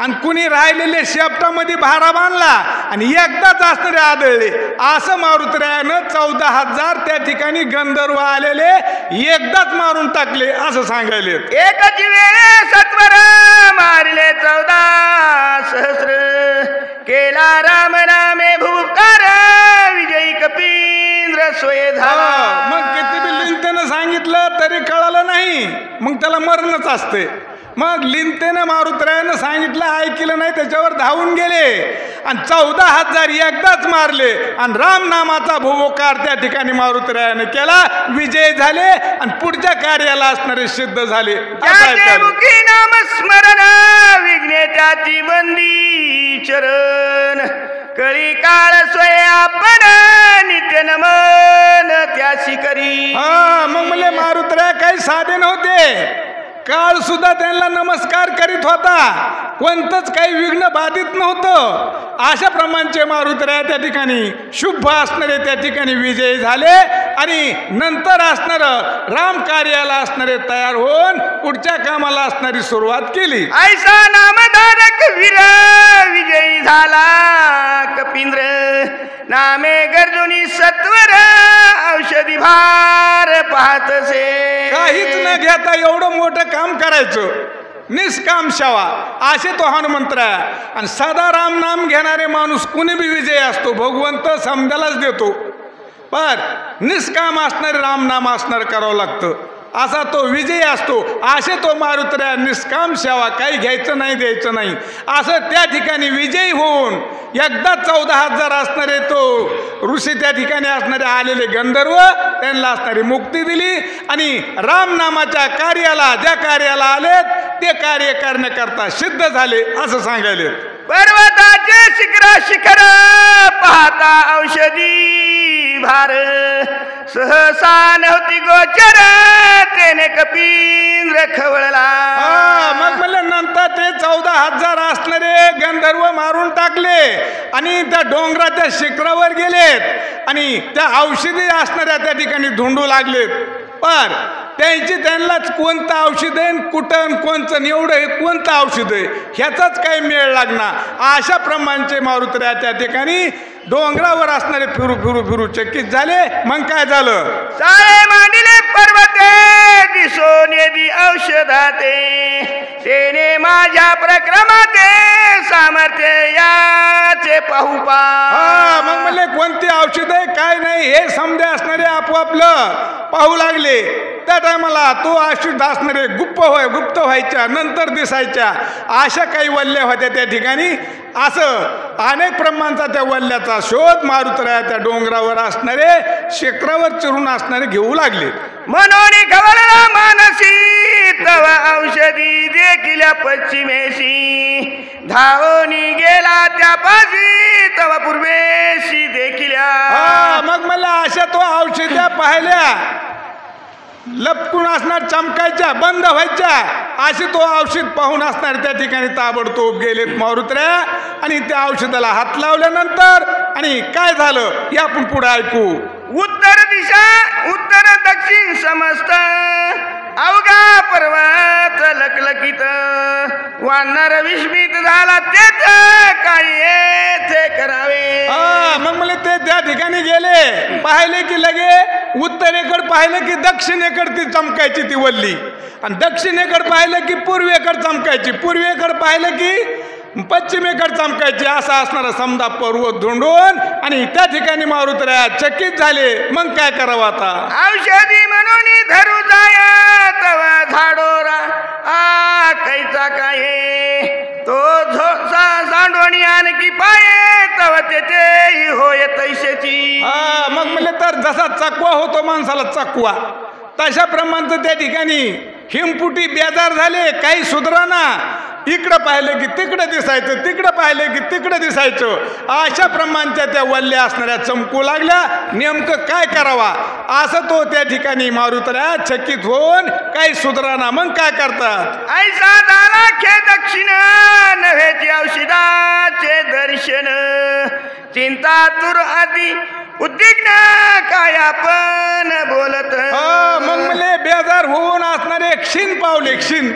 आणि कुणी राहिलेले शेपटामध्ये भारा बांधला आणि एकदाच असणारे आदळले. असं मारुतीरायानं 14,000 त्या ठिकाणी गंधर्व आलेले एकदाच मारून टाकले असं सांगायले. एकच वेळे सत्वर मारले 14 सहस्र, केला राम नामे भूकार, विजयी कपिंद्र सोय झाला. मग किती बी लिंतेनं सांगितलं तरी कळालं नाही, मग त्याला मरणच असते. मग लिंतेनं मारुतीरायानं सांगितलं ऐकलं नाही, त्याच्यावर धावून गेले आणि 14,000 एकदाच मारले आणि राम नामाचा भूवकार त्या ठिकाणी मारुतीरायानं केला, विजय झाले आणि पुढच्या कार्याला असणारे सिद्ध झाले. मुखी नाम स्मरण, विघ्नेत्याची बंदी चरण, कळी काळ सोय आपण नित्य नमन त्याशी करी. मग म्हणले मारुतीराया काही साधे नव्हते, काळ सुद्धा त्यांना नमस्कार करीत होता, कोणतंच काही विघ्न बाधित नव्हतं. अशा प्रमाणचे मारुतराया त्या ठिकाणी शुभ असणारे त्या ठिकाणी विजयी झाले आणि नंतर असणार राम कार्याला असणारे तयार होऊन पुढच्या कामाला असणारी सुरुवात केली. ऐसा नामधारक वीर विजयी झाला कपिंद्र, नामे गर्जुनी सत्वर औषधी भार पाहतसे. काहीच न घेता एवढं मोठं काम करायचं, निष्काम सेवा, असे तो हनुमंतराया. आणि सदा राम नाम घेणारे माणूस कुणी बी विजय असतो, भगवंत समजायलाच देतो. पण निष्काम असणारे राम नाम असणार करावं लागतं, असा तो विजयी असतो. असे तो मारुतराया निष्काम सेवा, काही घ्यायचं नाही द्यायचं नाही असं त्या ठिकाणी विजयी होऊन एकदा 14,000 असणारे तो ऋषी त्या ठिकाणी असणारे आलेले गंधर्व त्यांना असणारी मुक्ती दिली आणि रामनामाच्या कार्याला, ज्या कार्याला आलेत ते कार्य करण्याकरता सिद्ध झाले असं सांगायले. पर्वताचे शिखर पाहता औषधी भार, सहसा नव्हती गोचर तेने कपिंद्र खवळला. मग म्हणल्यानंतर ते 14,000 असणारे गंधर्व मारून टाकले आणि त्या डोंगराच्या शिखरावर गेलेत आणि त्या औषधी असणाऱ्या त्या ठिकाणी धुंडू लागलेत. पण त्यांनाच कोणतं औषध आहे, कुठं कोणचं निवड आहे, कोणतं औषध आहे ह्याचाच काही मेळ लागणार. अशा प्रमाणचे मारुतराया त्या ठिकाणी डोंगरावर असणारे फिरू फिरू फिरू चकित झाले. मग काय झालं? साळे मांडिले पर्वते दिसोन येदी औषधाते, तेने माझ्या प्रक्रमाते सामर्थ्य याचे पाहू पा. मग म्हणले कोणती औषध आहे काय नाही हे समजे असणारे आपोआपलं पाहू लागले. त्या टायमाला तो औषध असणारे गुप्त व्हायच्या, नंतर दिसायच्या अशा काही वल्ल्या होत्या त्या ठिकाणी. असं अनेक प्रमाणाचा त्या वल्ल्याचा शोध मारुतराया त्या डोंगरावर असणारे शिखरावर चिरून असणारे घेऊ लागले. मनोनी खवळला मानसी तवा औषधी देखील पश्चिमेशी, धावनी गेला त्या पाशी तवा पूर्वेशी देखील. मग मला अशा तो औषध्या पाहिल्या, लपकून असणार, चमकायच्या, बंद व्हायच्या, असे तो औषध पाहून असणार त्या ठिकाणी ताबडतोब गेलेत मारुतराया आणि त्या औषधाला हात लावल्यानंतर आणि काय झालं हे आपण पुढे ऐकू. उत्तर दिशा उत्तर दक्षिण समस्त अवघा पर्वत लकलकीत, वानर विस्मित झाला तेथ काय येथे करावे. मग मला ते त्या ठिकाणी गेले, पाहिले की लगे उत्तरेकडे पाहिलं की दक्षिणेकडे ती चमकायची ती वल्ली आणि दक्षिणेकडे पाहिलं की पूर्वेकडे चमकायची, पूर्वेकडे पाहिलं की पश्चिमेकडे चमकायची. असा असणारा समजा पर्वत धुंडून आणि त्या ठिकाणी मारुतराया चकित झाले. मग काय करावं आता? औषधी म्हणून धरू जाया तवा झाडोरा कैचा काय तो सांडोणी आणखी पाये तवा तेथे होय तैसेची. मग म्हणले तर जसा चकवा होतो माणसाला चकवा, तशा प्रमाणचं त्या ठिकाणी हिमपुटी बेजार झाले, काही सुधारणा. इकडं पाहिलं की तिकडं दिसायचं, तिकडं पाहिलं की तिकडं दिसायचं. अशा प्रमाणच्या त्या वल्ल्या असणाऱ्या चमकू लागल्या. नेमकं काय करावा असं तो त्या ठिकाणी मारुतराया चकित होऊन काही सुधारणा. मग काय करतात? ऐसा झाला खे दक्षिण नव्हेची औषधाचे दर्शन, चिंता तुर आधी उद्विग्न काय आपण बोलत. मग मला बेजार होऊन असणारे क्षीण पावले, क्षीण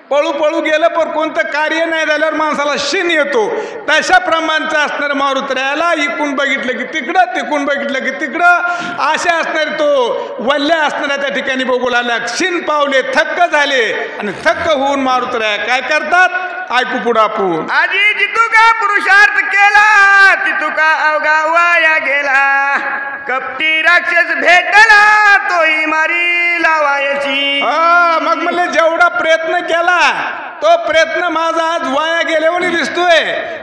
पळू पळू गेलं पण कोणतं कार्य नाही झाल्यावर माणसाला क्षीण येतो. तशा प्रमाणचं असणारं मारुतरायाला इकून बघितलं की तिकडं, तिकून बघितलं की तिकडं, असे असणारे तो वल्ल्या असणाऱ्या त्या ठिकाणी बघू लागला. क्षीण पावले, थक्क झाले आणि थक्क होऊन मारुतराया काय करतात ऐकू पुढं आपण. आजी जितू का पुरुषार्थ केला तितू का अवघा वाया गेला, कपटी राक्षस भेटला तोही मारी लावायची. मग म्हणले जेवढा प्रयत्न केला तो प्रयत्न माझा आज वाया गेल्यावर दिसतोय.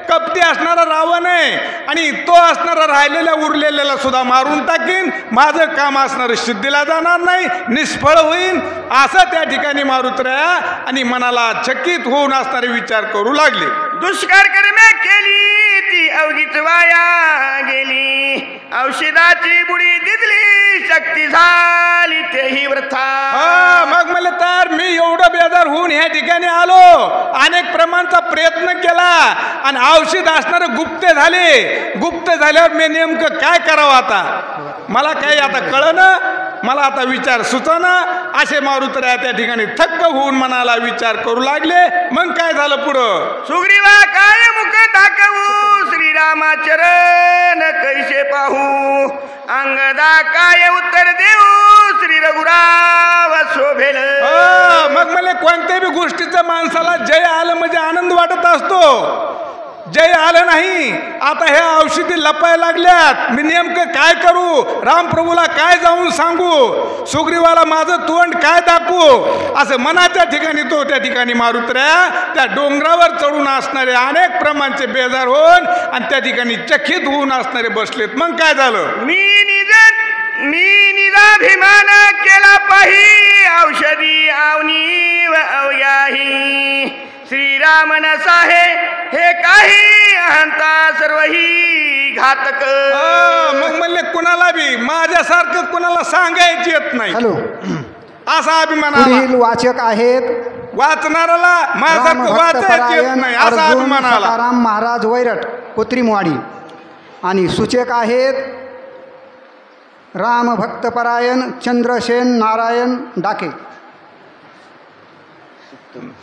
कपटी असणारा रावण आहे आणि तो असणारा राहिलेल्या उरलेल्याला सुद्धा मारून टाकीन, माझं काम असणारं सिद्धीला जाणार नाही, निष्फळ होईन. असं त्या ठिकाणी मारुतराया आणि मनाला चकित होऊन असणारे विचार करू लागले. दुष्कर कर्मे केली ती अवघीच वाया गेली, औषधाची बुडी दिसली शक्ती झाली तेही वृथा. मग मला तर मी एवढं बेजार होऊन ह्या ठिकाणी आलो, अनेक प्रमाणचा प्रयत्न केला आणि औषध असणारे गुप्ते झाले. गुप्त झाल्यावर मी नेमकं काय करावं आता, मला काही आता कळलं. मला आता विचार सुचना. असे मारुतराया त्या ठिकाणी थक्क होऊन मनाला विचार करू लागले. मग काय झालं पुढं? सुग्रीवा काय मुख दाखवू श्रीरामाचरण कैसे पाहू, अंगदा काय उत्तर देऊ श्री रघुराव शोभेल. मग मला कोणत्याही गोष्टीचं माणसाला जय आलं म्हणजे आनंद वाटत असतो. जय आलं नाही, आता ह्या औषधी लपायला लागल्यात. मी नेमकं काय करू, रामप्रभूला काय जाऊन सांगू, सुग्रीवाला माझं तोंड काय दाखवू, असं मनाच्या ठिकाणी तो त्या ठिकाणी मारुतराया त्या डोंगरावर चढून असणारे अनेक प्रमाणचे बेजार होऊन आणि त्या ठिकाणी चकित होऊन असणारे बसलेत. मग काय झालं? मी निराभिमान केला पाही औषधी आवनी व अवयाही, श्रीराम नसाहे हे काही अहंता सर्वही घातक. मग म्हणले कुणाला बी माझ्यासारखं कुणाला सांगायची येत नाही. हॅलो, असा अभिमान पुढील वाचक आहेत वाचणाऱ्याला माझ्यासारखं वाचायची येत नाही असा अभिमान आला. राम महाराज वैरट कुत्रीमवाडी. आणि सूचक आहेत राम भक्तपरायण चंद्रसेन नारायण डाके.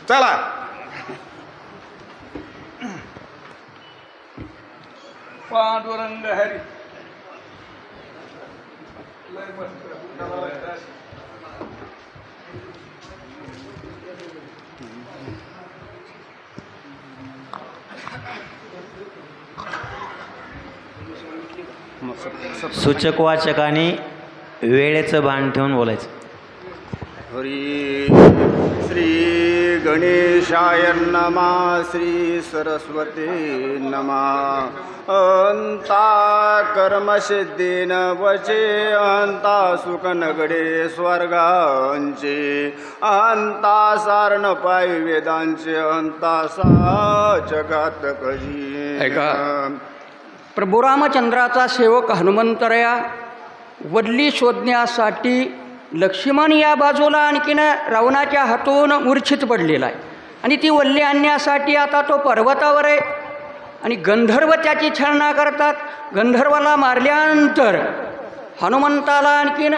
चला पांडुरंग हरी. सूचक वाचकाने वेळेचं भान ठेवून बोलायचं. हरी श्री गणेशाय नमः, श्री सरस्वती नमः. अंता कर्मसिद्धीन वचे, अंता सुखनगडे स्वर्गांचे, अंता सारण पाय वेदांचे, अंता साचगात कजी. ऐका, प्रभू रामचंद्राचा सेवक हनुमंतराया वल्ली शोधण्यासाठी लक्ष्मण या बाजूला आणखीन रावणाच्या हातून मूर्छित पडलेला आहे आणि ती वल्ली आणण्यासाठी आता तो पर्वतावर आहे आणि गंधर्व त्याची छळना करतात. गंधर्वाला मारल्यानंतर हनुमंताला आणखीन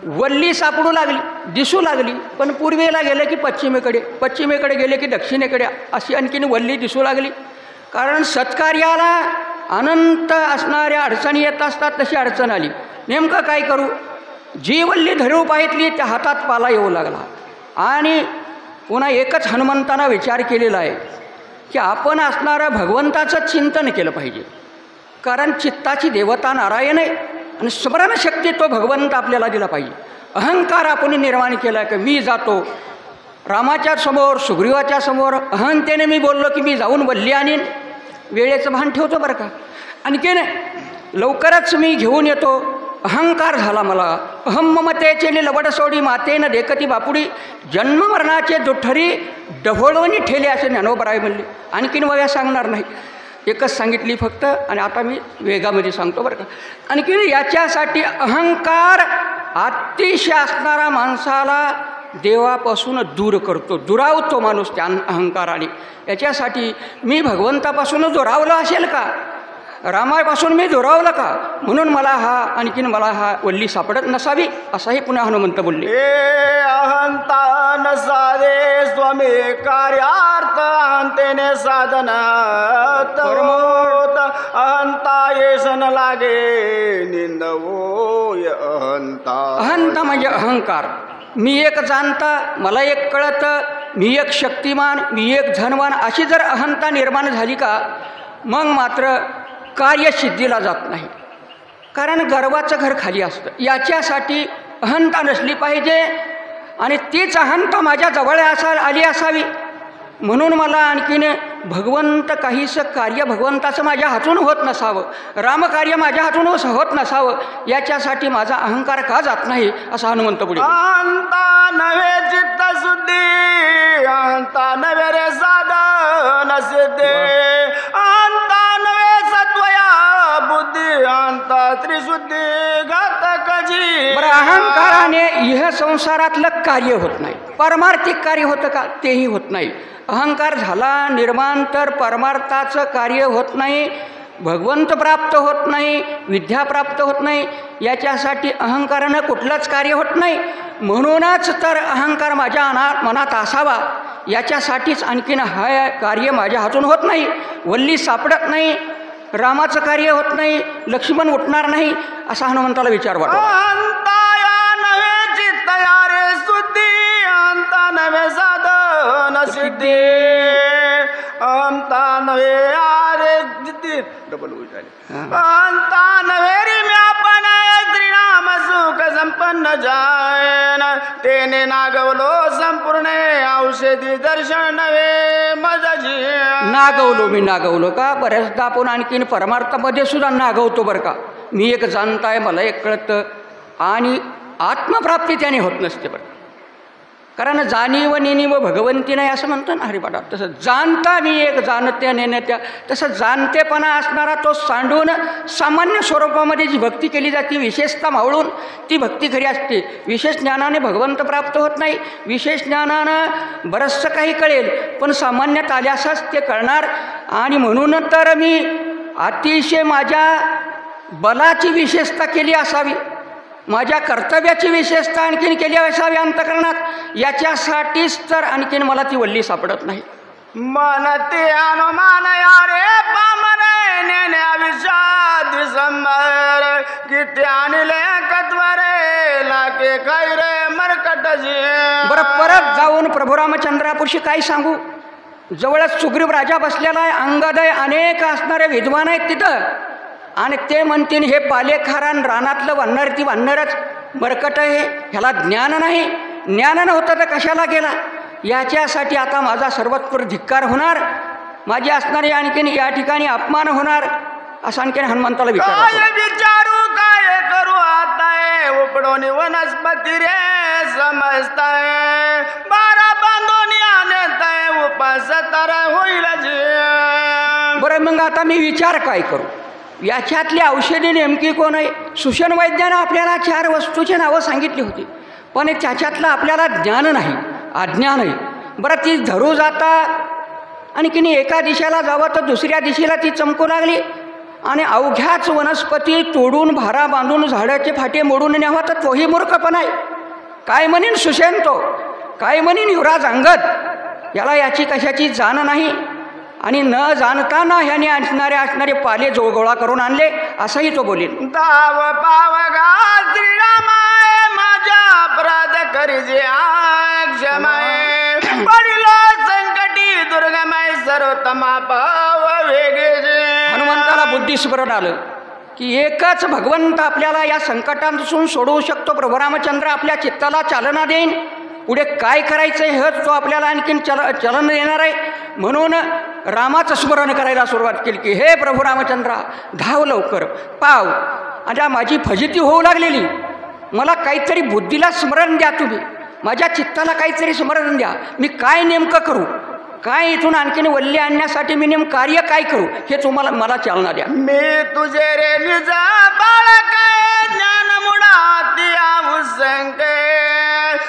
वल्ली सापडू लागली, दिसू लागली. पण पूर्वेला गेले की पश्चिमेकडे, पश्चिमेकडे गेले की दक्षिणेकडे अशी आणखीन वल्ली दिसू लागली. कारण सत्कार्याला अनंत असणाऱ्या अडचणी येत असतात, तशी अडचण आली. नेमकं काय करू, जी वल्ली धरू पाहितली त्या हातात पाला येऊ लागला. आणि पुन्हा एकच हनुमंतानं विचार केलेला आहे की आपण असणारं भगवंताचं चिंतन केलं पाहिजे. कारण चित्ताची देवता नारायण आहे आणि स्मरणशक्ती तो भगवंत आपल्याला दिला पाहिजे. अहंकार आपण निर्माण केला की मी जातो रामाच्या समोर, सुग्रीवाच्या समोर अहंतेने मी बोललो की मी जाऊन वल्ली आणीन. वेळेचं भान ठेवतो बरं का. आणखीन लवकरच मी घेऊन येतो. अहंकार झाला मला. अहम मतेचे लवड सोडी मातेनं देखती बापुडी, जन्म मरणाचे दुठ्ठरी डहोळवणी ठेले असे ज्ञानोबराय म्हणले. आणखीन वया सांगणार नाही, एकच सांगितली फक्त. आणि आता मी वेगामध्ये सांगतो बरं का. आणखीन याच्यासाठी अहंकार अतिशय असणारा माणसाला देवापासून दूर करतो, दुरावतो माणूस त्या अहंकाराने. याच्यासाठी मी भगवंतापासून दुरावलं असेल का, रामापासून मी दुरावलं का, म्हणून मला आणखीन मला वल्ली सापडत नसावी असाही पुन्हा हनुमंत बोलले. अहंता नसावे स्वामी कार्यार्थ, अहंतेने साधन परमोत, अहंता येसन लागे निंदवोय अहंता. अहंता म्हणजे अहंकार. मी एक जाणता, मला एक कळतं, मी एक शक्तिमान, मी एक धनवान, अशी जर अहंता निर्माण झाली का मग मात्र कार्यसिद्धीला जात नाही. कारण गर्वाचं घर खाली असतं. याच्यासाठी अहंता नसली पाहिजे आणि तीच अहंता माझ्या जवळ आली असावी. म्हणून मला आणखीन भगवंत काहीसं कार्य भगवंताचं माझ्या हातून होत नसावं, रामकार्य माझ्या हातून होत नसावं, याच्यासाठी माझा अहंकार का जात नाही असं हनुमंत पुढे. अहंता नव्हे चित्तशुद्धी, अहंता नव्हे रे साधन सिद्धे, अहंता नव्हे सत्वया बुद्धी त्रिशुद्धी घातकजी. बरं, अहंकाराने इह संसारातलं कार्य होत नाही, परमार्थिक कार्य होतं का? तेही होत नाही. अहंकार झाला निर्माण तर परमार्थाचं कार्य होत नाही, भगवंत प्राप्त होत नाही, विद्या प्राप्त होत नाही. याच्यासाठी अहंकारानं कुठलंच कार्य होत नाही. म्हणूनच तर अहंकार माझ्या मनात असावा याच्यासाठीच आणखीन हा कार्य माझ्या हातून होत नाही. वल्ली सापडत नाही, रामाचं कार्य होत नाही, लक्ष्मण उठणार नाही, असा हनुमंताला विचार वाटतो. अंताया नव्हे चित्तया रे शुद्धी, अंता नव्हे साधन सिद्धी, अंता नव्हे आरे जिद्दी डबल झाले. अंता नव्हे रे म्यापण श्रीराम सुख संपन्न जायन, तेने नागवलो संपूर्ण औषधी दर्शन नव्हे मजाजी. नागवलो मी नागवलो का? बऱ्याचदा आपण आणखीन परमार्थामध्ये सुद्धा नागवतो बरं का. मी एक जाणताय, मला एक कळतं, आणि आत्मप्राप्ती त्याने होत नसते बरं. कारण जाणीव नेणीव भगवंती नाही असं म्हणतो ना हरिपाठात. तसं जाणता मी एक जाणत्या नेणत्या, तसं जाणतेपणा असणारा तो सांडून सामान्य स्वरूपामध्ये जी भक्ती केली जाते, विशेषता मावळून ती भक्ती खरी असते. विशेष ज्ञानाने भगवंत प्राप्त होत नाही. विशेष ज्ञानानं बरंचसं काही कळेल, पण सामान्यात आल्यासच ते कळणार. आणि म्हणून तर मी अतिशय माझ्या बलाची विशेषता केली असावी, माझ्या कर्तव्याची विशेषता आणखीन केली असावी अंतकरणात. याच्यासाठीच तर आणखीन मला ती वल्ली सापडत नाही. मनते अनुमान यारे पामरे नेण्या विषाद संभार, किती आणले कत्वरे लाके खैरे मरकटजी. बरं, परत जाऊन प्रभू रामचंद्रापुढशी काय सांगू? जवळच सुग्रीव राजा बसलेला आहे, अंगदय अनेक असणारे विद्वान आहेत तिथं, आणि ते म्हणतील हे पालेखारान रानातलं वानर ती वानरच मरकट आहे, ह्याला ज्ञान नाही. ज्ञान नव्हतं तर कशाला गेला? याच्यासाठी आता माझा सर्वत्र धिक्कार होणार, माझी असणारी आणखीन या ठिकाणी अपमान होणार, असं आणखीन हनुमंताला काय विचारू काय करू आता उपडून वनस्पती रे समजताय, बारा बांधून आणताय उपास तर होईल जी. बरं, मग आता मी विचार काय करू? याच्यातली औषधी नेमकी कोण आहे? सुषण वैद्यानं आपल्याला 4 वस्तूची नावं सांगितली होती, पण त्याच्यातलं आपल्याला ज्ञान नाही, अज्ञान आहे. बरं, ती धरू जाता आणखीन एका दिशेला जावं तर दुसऱ्या दिशेला ती चमकू लागली, आणि अवघ्याच वनस्पती तोडून भारा बांधून झाडाचे फाटे मोडून न्यावा, तर तोही मूर्खपणा आहे. काय म्हणीन सुषेण तो, काय म्हणीन युवराज अंगद, याला याची कशाची जाण नाही. आणि न जाणताना ह्याने असणारे पाले गोळा करून आणले, असंही तो बोलेल. दाव पावगा श्रीरामाय माझ्या अपराध करीजे क्षमाय, पडिलो संकटी दुर्गमाय सर्वोत्तमा पाव वेगेजे. हनुमंताला बुद्धी स्मरण आलं की एकच भगवंत आपल्याला या संकटांपासून सोडवू शकतो. प्रभू रामचंद्र आपल्या चित्ताला चालना देईन, पुढे काय करायचं हेच तो आपल्याला आणखीन चलन देणार आहे. म्हणून रामाचं स्मरण करायला सुरुवात केली की हे प्रभू रामचंद्रा, धाव लवकर, पाव. आता माझी फजिती होऊ लागलेली, मला काहीतरी बुद्धीला स्मरण द्या, तुम्ही माझ्या चित्ताला काहीतरी स्मरण द्या. मी काय नेमकं करू, काय इथून आणखीन वल्ली आणण्यासाठी मी नेमकं कार्य काय करू, हे तुम्हाला मला चालना द्या. मी तुझे रे निज बाळक ज्ञान मुळाती आवसंके,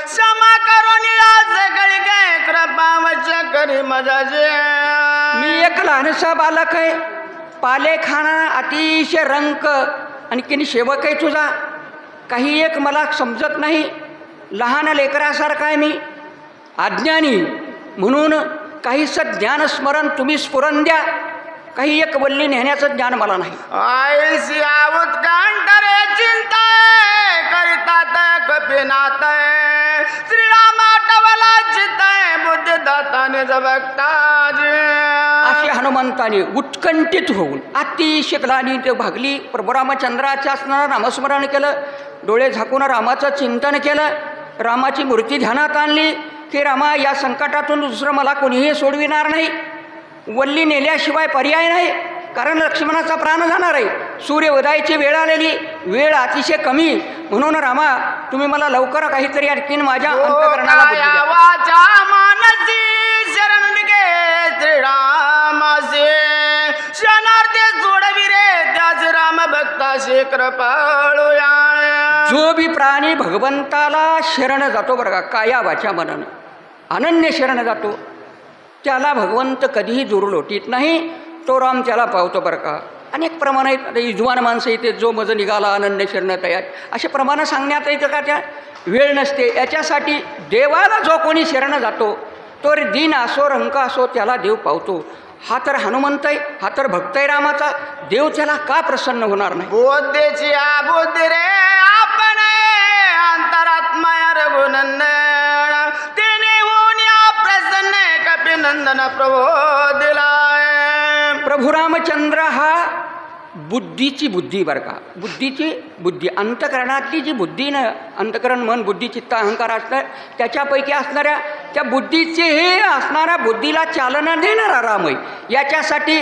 क्षमा करून या सगळी काय कृपा वच करी मजाजे. मी एक लहानसा बालक आहे, पालेखाना अतिशय रंक, आणखीन सेवक आहे तुझा. काही एक मला समजत नाही, लहान लेकरासारखा आहे मी, अज्ञानी. म्हणून काहीसं ज्ञानस्मरण तुम्ही स्फुरण द्या, काही एक वल्ली नेण्याचं ज्ञान मला नाही. आईसी उत्कंठ रे चिंता करितात कपिनाथ, श्रीराम आठवला चित्ताय बुद्धी दाताने जबकताजे. असे हनुमंताने उत्कंठित होऊन अतिशय ग्लानी ते भागली. प्रभू रामचंद्राच्या असणारं नामस्मरण केलं, डोळे झाकून रामाचं चिंतन केलं, रामाची मूर्ती ध्यानात आणली की रामा, या संकटातून दुसरं मला कोणीही सोडविणार नाही, वल्ली नेल्याशिवाय पर्याय नाही, कारण लक्ष्मणाचा प्राण जाणार आहे. सूर्य उदयाची वेळ आलेली, वेळ अतिशय कमी. म्हणून रामा, तुम्ही मला लवकर काहीतरी आणखीन माझ्या अंतःकरणाला बुद्धी द्या. वाचा मानसी शरण गे श्रीरामासे, शरणार्थी सोडवी रे त्या त्याचे राम भक्ताशी कृपाळूया. जो बी प्राणी भगवंताला शरण जातो बरं का, काया वाचा मनानं अनन्य शरण जातो, त्याला भगवंत कधीही दूर लोटीत नाही, तो राम त्याला पावतो बरं का. अनेक प्रमाण आहेत. आता इजवान माणसं इथे जो मज निघाला अनन्य शरण तयार, असे प्रमाणं सांगण्यात येतं का त्या वेळ नसते. याच्यासाठी देवाला जो कोणी शरण जातो तो दीन असो रंक असो त्याला देव पावतो. हा तर हनुमंत आहे, हा तर भक्त आहे रामाचा, देव त्याला का प्रसन्न होणार नाही. बुद्धीची बुद्धी रे आपण अंतरात्मा रघुनंदन तिने होऊन प्रसन्न कपिनंदन प्रभो दिलाय. प्रभू रामचंद्र हा बुद्धीची बुद्धी बरं का, बुद्धीची बुद्धी अंतकरणातली जी बुद्धी ना, अंतकरण मन बुद्धी चित्त अहंकार असणार त्याच्यापैकी असणाऱ्या त्या बुद्धीचे हे असणाऱ्या बुद्धीला चालना देणारा राम आहे. याच्यासाठी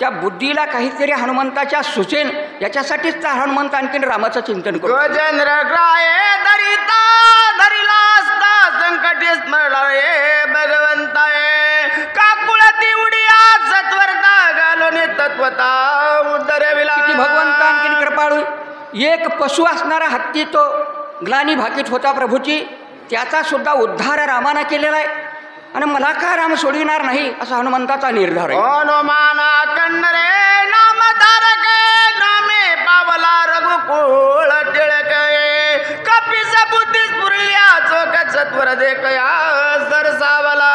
त्या बुद्धीला काहीतरी हनुमंताच्या सुचेन, याच्यासाठीच त्या हनुमंत आणखीन रामाचं चिंतन करतो. गजेंद्र ग्राये धरिता धरिला असता संकटी स्मरणारे भगवंताये काकुळती उडिया सत्वरता घालून तत्वता उदरविला. किती भगवंत आणखीन कृपाळू. एक पशु असणारा हत्ती तो ग्लानी भाकीत होता प्रभूची, त्याचा सुद्धा उद्धार रामानं केलेला आहे. आणि मला का राम सोडविणार नाही असा हनुमंताचा निर्धार आहे. हनुमाना कन्नरे नाम धारके नामे पावला रघुकुळ टिळके कपिस बुद्धी स्फुरल्या चोख सत्वर देखया सरसावला.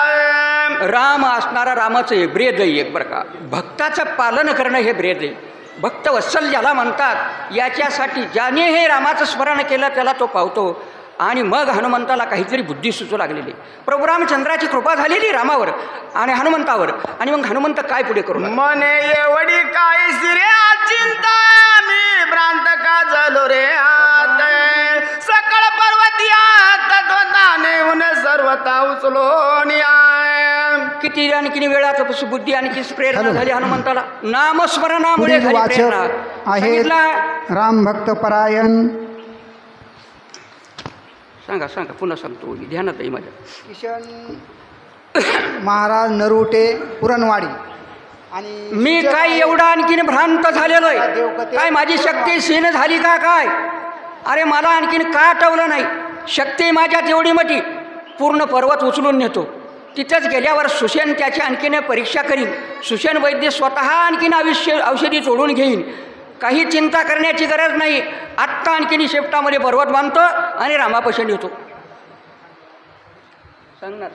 राम असणारा रामाचं हे ब्रेद आहे एक बरं का. भक्ताचं पालन करणं हे ब्रेद आहे. भक्त वत्सल ज्याला म्हणतात, याच्यासाठी ज्याने हे रामाचं स्मरण केलं त्याला तो पावतो. आणि मग हनुमंताला काहीतरी बुद्धी सुचू लागलेली. प्रभू रामचंद्राची कृपा झालेली रामावर आणि हनुमंतावर. आणि मग हनुमंत काय पुढे करू मने एवढी काय सिरे चिंता मी भ्रांत का झालो रे आत सकळ पर्वतिया तत्वताने उन सर्वता उचलो. किती आणखी वेळात बुद्धी आणखी प्रेरणा झाली हनुमंताला. नामस्मरणामुळे झाली प्रेरणा. आहेत राम भक्त परायण. सांगा सांगा पुन्हा सांगतो, ध्यानात आहे माझ्या. किशन महाराज नरोटे पुरणवाडी. आणि मी काय एवढा आणखीन भ्रांत झालेलो आहे काय, माझी शक्ती क्षीण झाली का काय. अरे मला आणखीन का आठवलं नाही. शक्ती माझ्यात एवढी मोठी, पूर्ण पर्वत उचलून नेतो. तिथंच गेल्यावर सुशेन त्याची आणखीन परीक्षा करीन. सुशेन वैद्य स्वतः आणखीन औषधी सोडून घेईन. काही चिंता करण्याची गरज नाही. आत्ता आणखीन शेपटामध्ये पर्वत बांधतो आणि रामापासून येतो. सांगणार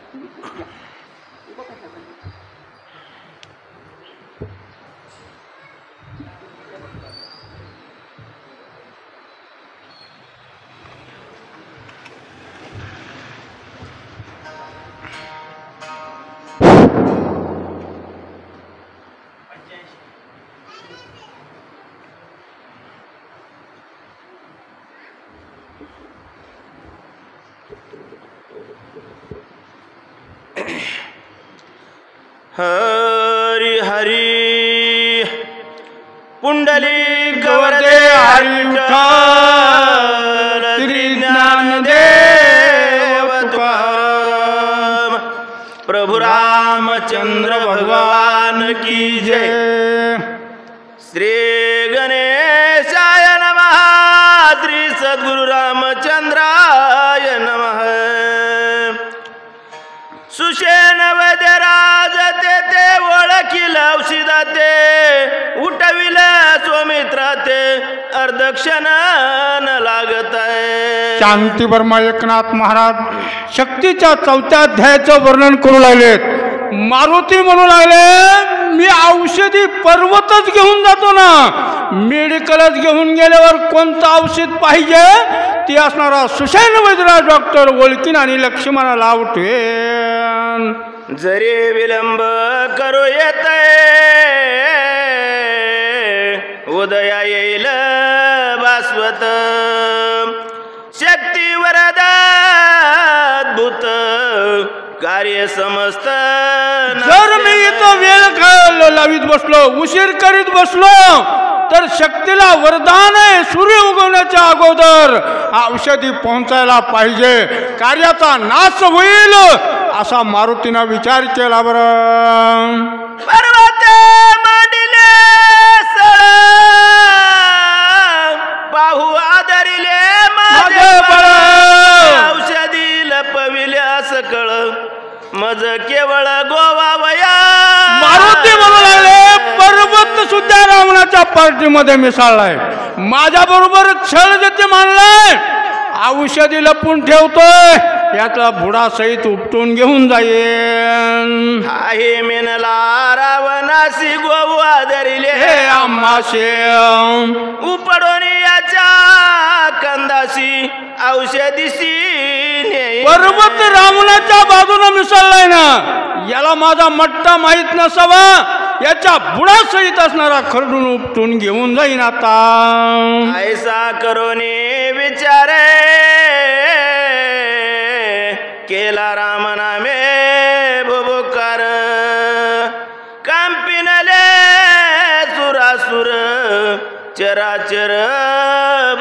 हरी हरी पुंडली गवरदे हरी विठ्ठल श्री ज्ञानदेव तुकाराम प्रभु रामचंद्र भगवान की जय. श्री गणेशाय नमः. श्री सद्गुरु रामचंद्राय नमः. सुशेन वैद्यराज ते ओळखिल औषधा ते उठविल स्वमित्रा ते अर्धक्षण न लागत आहे. शांती वर्मा एकनाथ महाराज शक्तीच्या 4थ्या अध्यायाचं वर्णन करू लागलेत. मारुती म्हणू लागले, मी औषधी पर्वतच घेऊन जातो ना. मेडिकलच घेऊन गेल्यावर कोणतं औषध पाहिजे ती असणारा सुशेन वैद्यराज डॉक्टर ओळखीन आणि लक्ष्मणाला उठवेन. जरी विलंब करू येते उदया येईल भास्वत शक्ती वरद अद्भुत कार्य समस्त. जर मी इथं वेळ लावित बसलो, उशीर करीत बसलो तर शक्तीला वरदान आहे. सूर्य उगवण्याच्या अगोदर औषधी पोहोचायला पाहिजे, कार्याचा नाश होईल असा मारुतीनं विचार केला. बरं पर्वते मांडिले सळ पार्टीमध्ये मिसळलाय, माझ्या बरोबर छळ जती मानलाय, औषधी लपून ठेवतोय, याचा बुडा सहित उपटून घेऊन जाईल. आहे मेनला रावणासी गोवू आदरिले हे आम्हाशे उपडून याच्या कंदासी औषधीशी पर्वत रावणाच्या बाजूने मिसळलाय ना, याला माझा मट्टा माहित नसावा, याच्या बुडा सहित असणारा खरडून उपटून घेऊन जाईन आता. ऐसा करोनी विचारे केला राम नामे भुबुकार कंपिनले सुरासुर चराचर.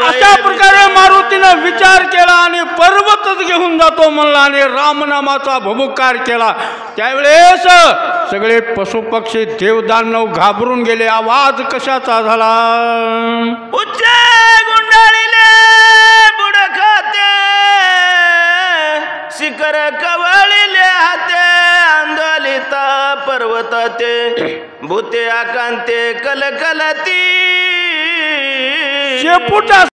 अशा प्रकारे मारुतीनं विचार केला आणि पर्वतच घेऊन जातो म्हणला आणि रामनामाचा भुबुकार केला. त्यावेळेस सगळे पशुपक्षी देवदानव घाबरून गेले. आवाज कशाचा झाला? उच्चे गुंडाळीले बुडखाते शिखर कवळीले हाते आंदोलित पर्वताते भूते आकांते कलकलती शेपुटा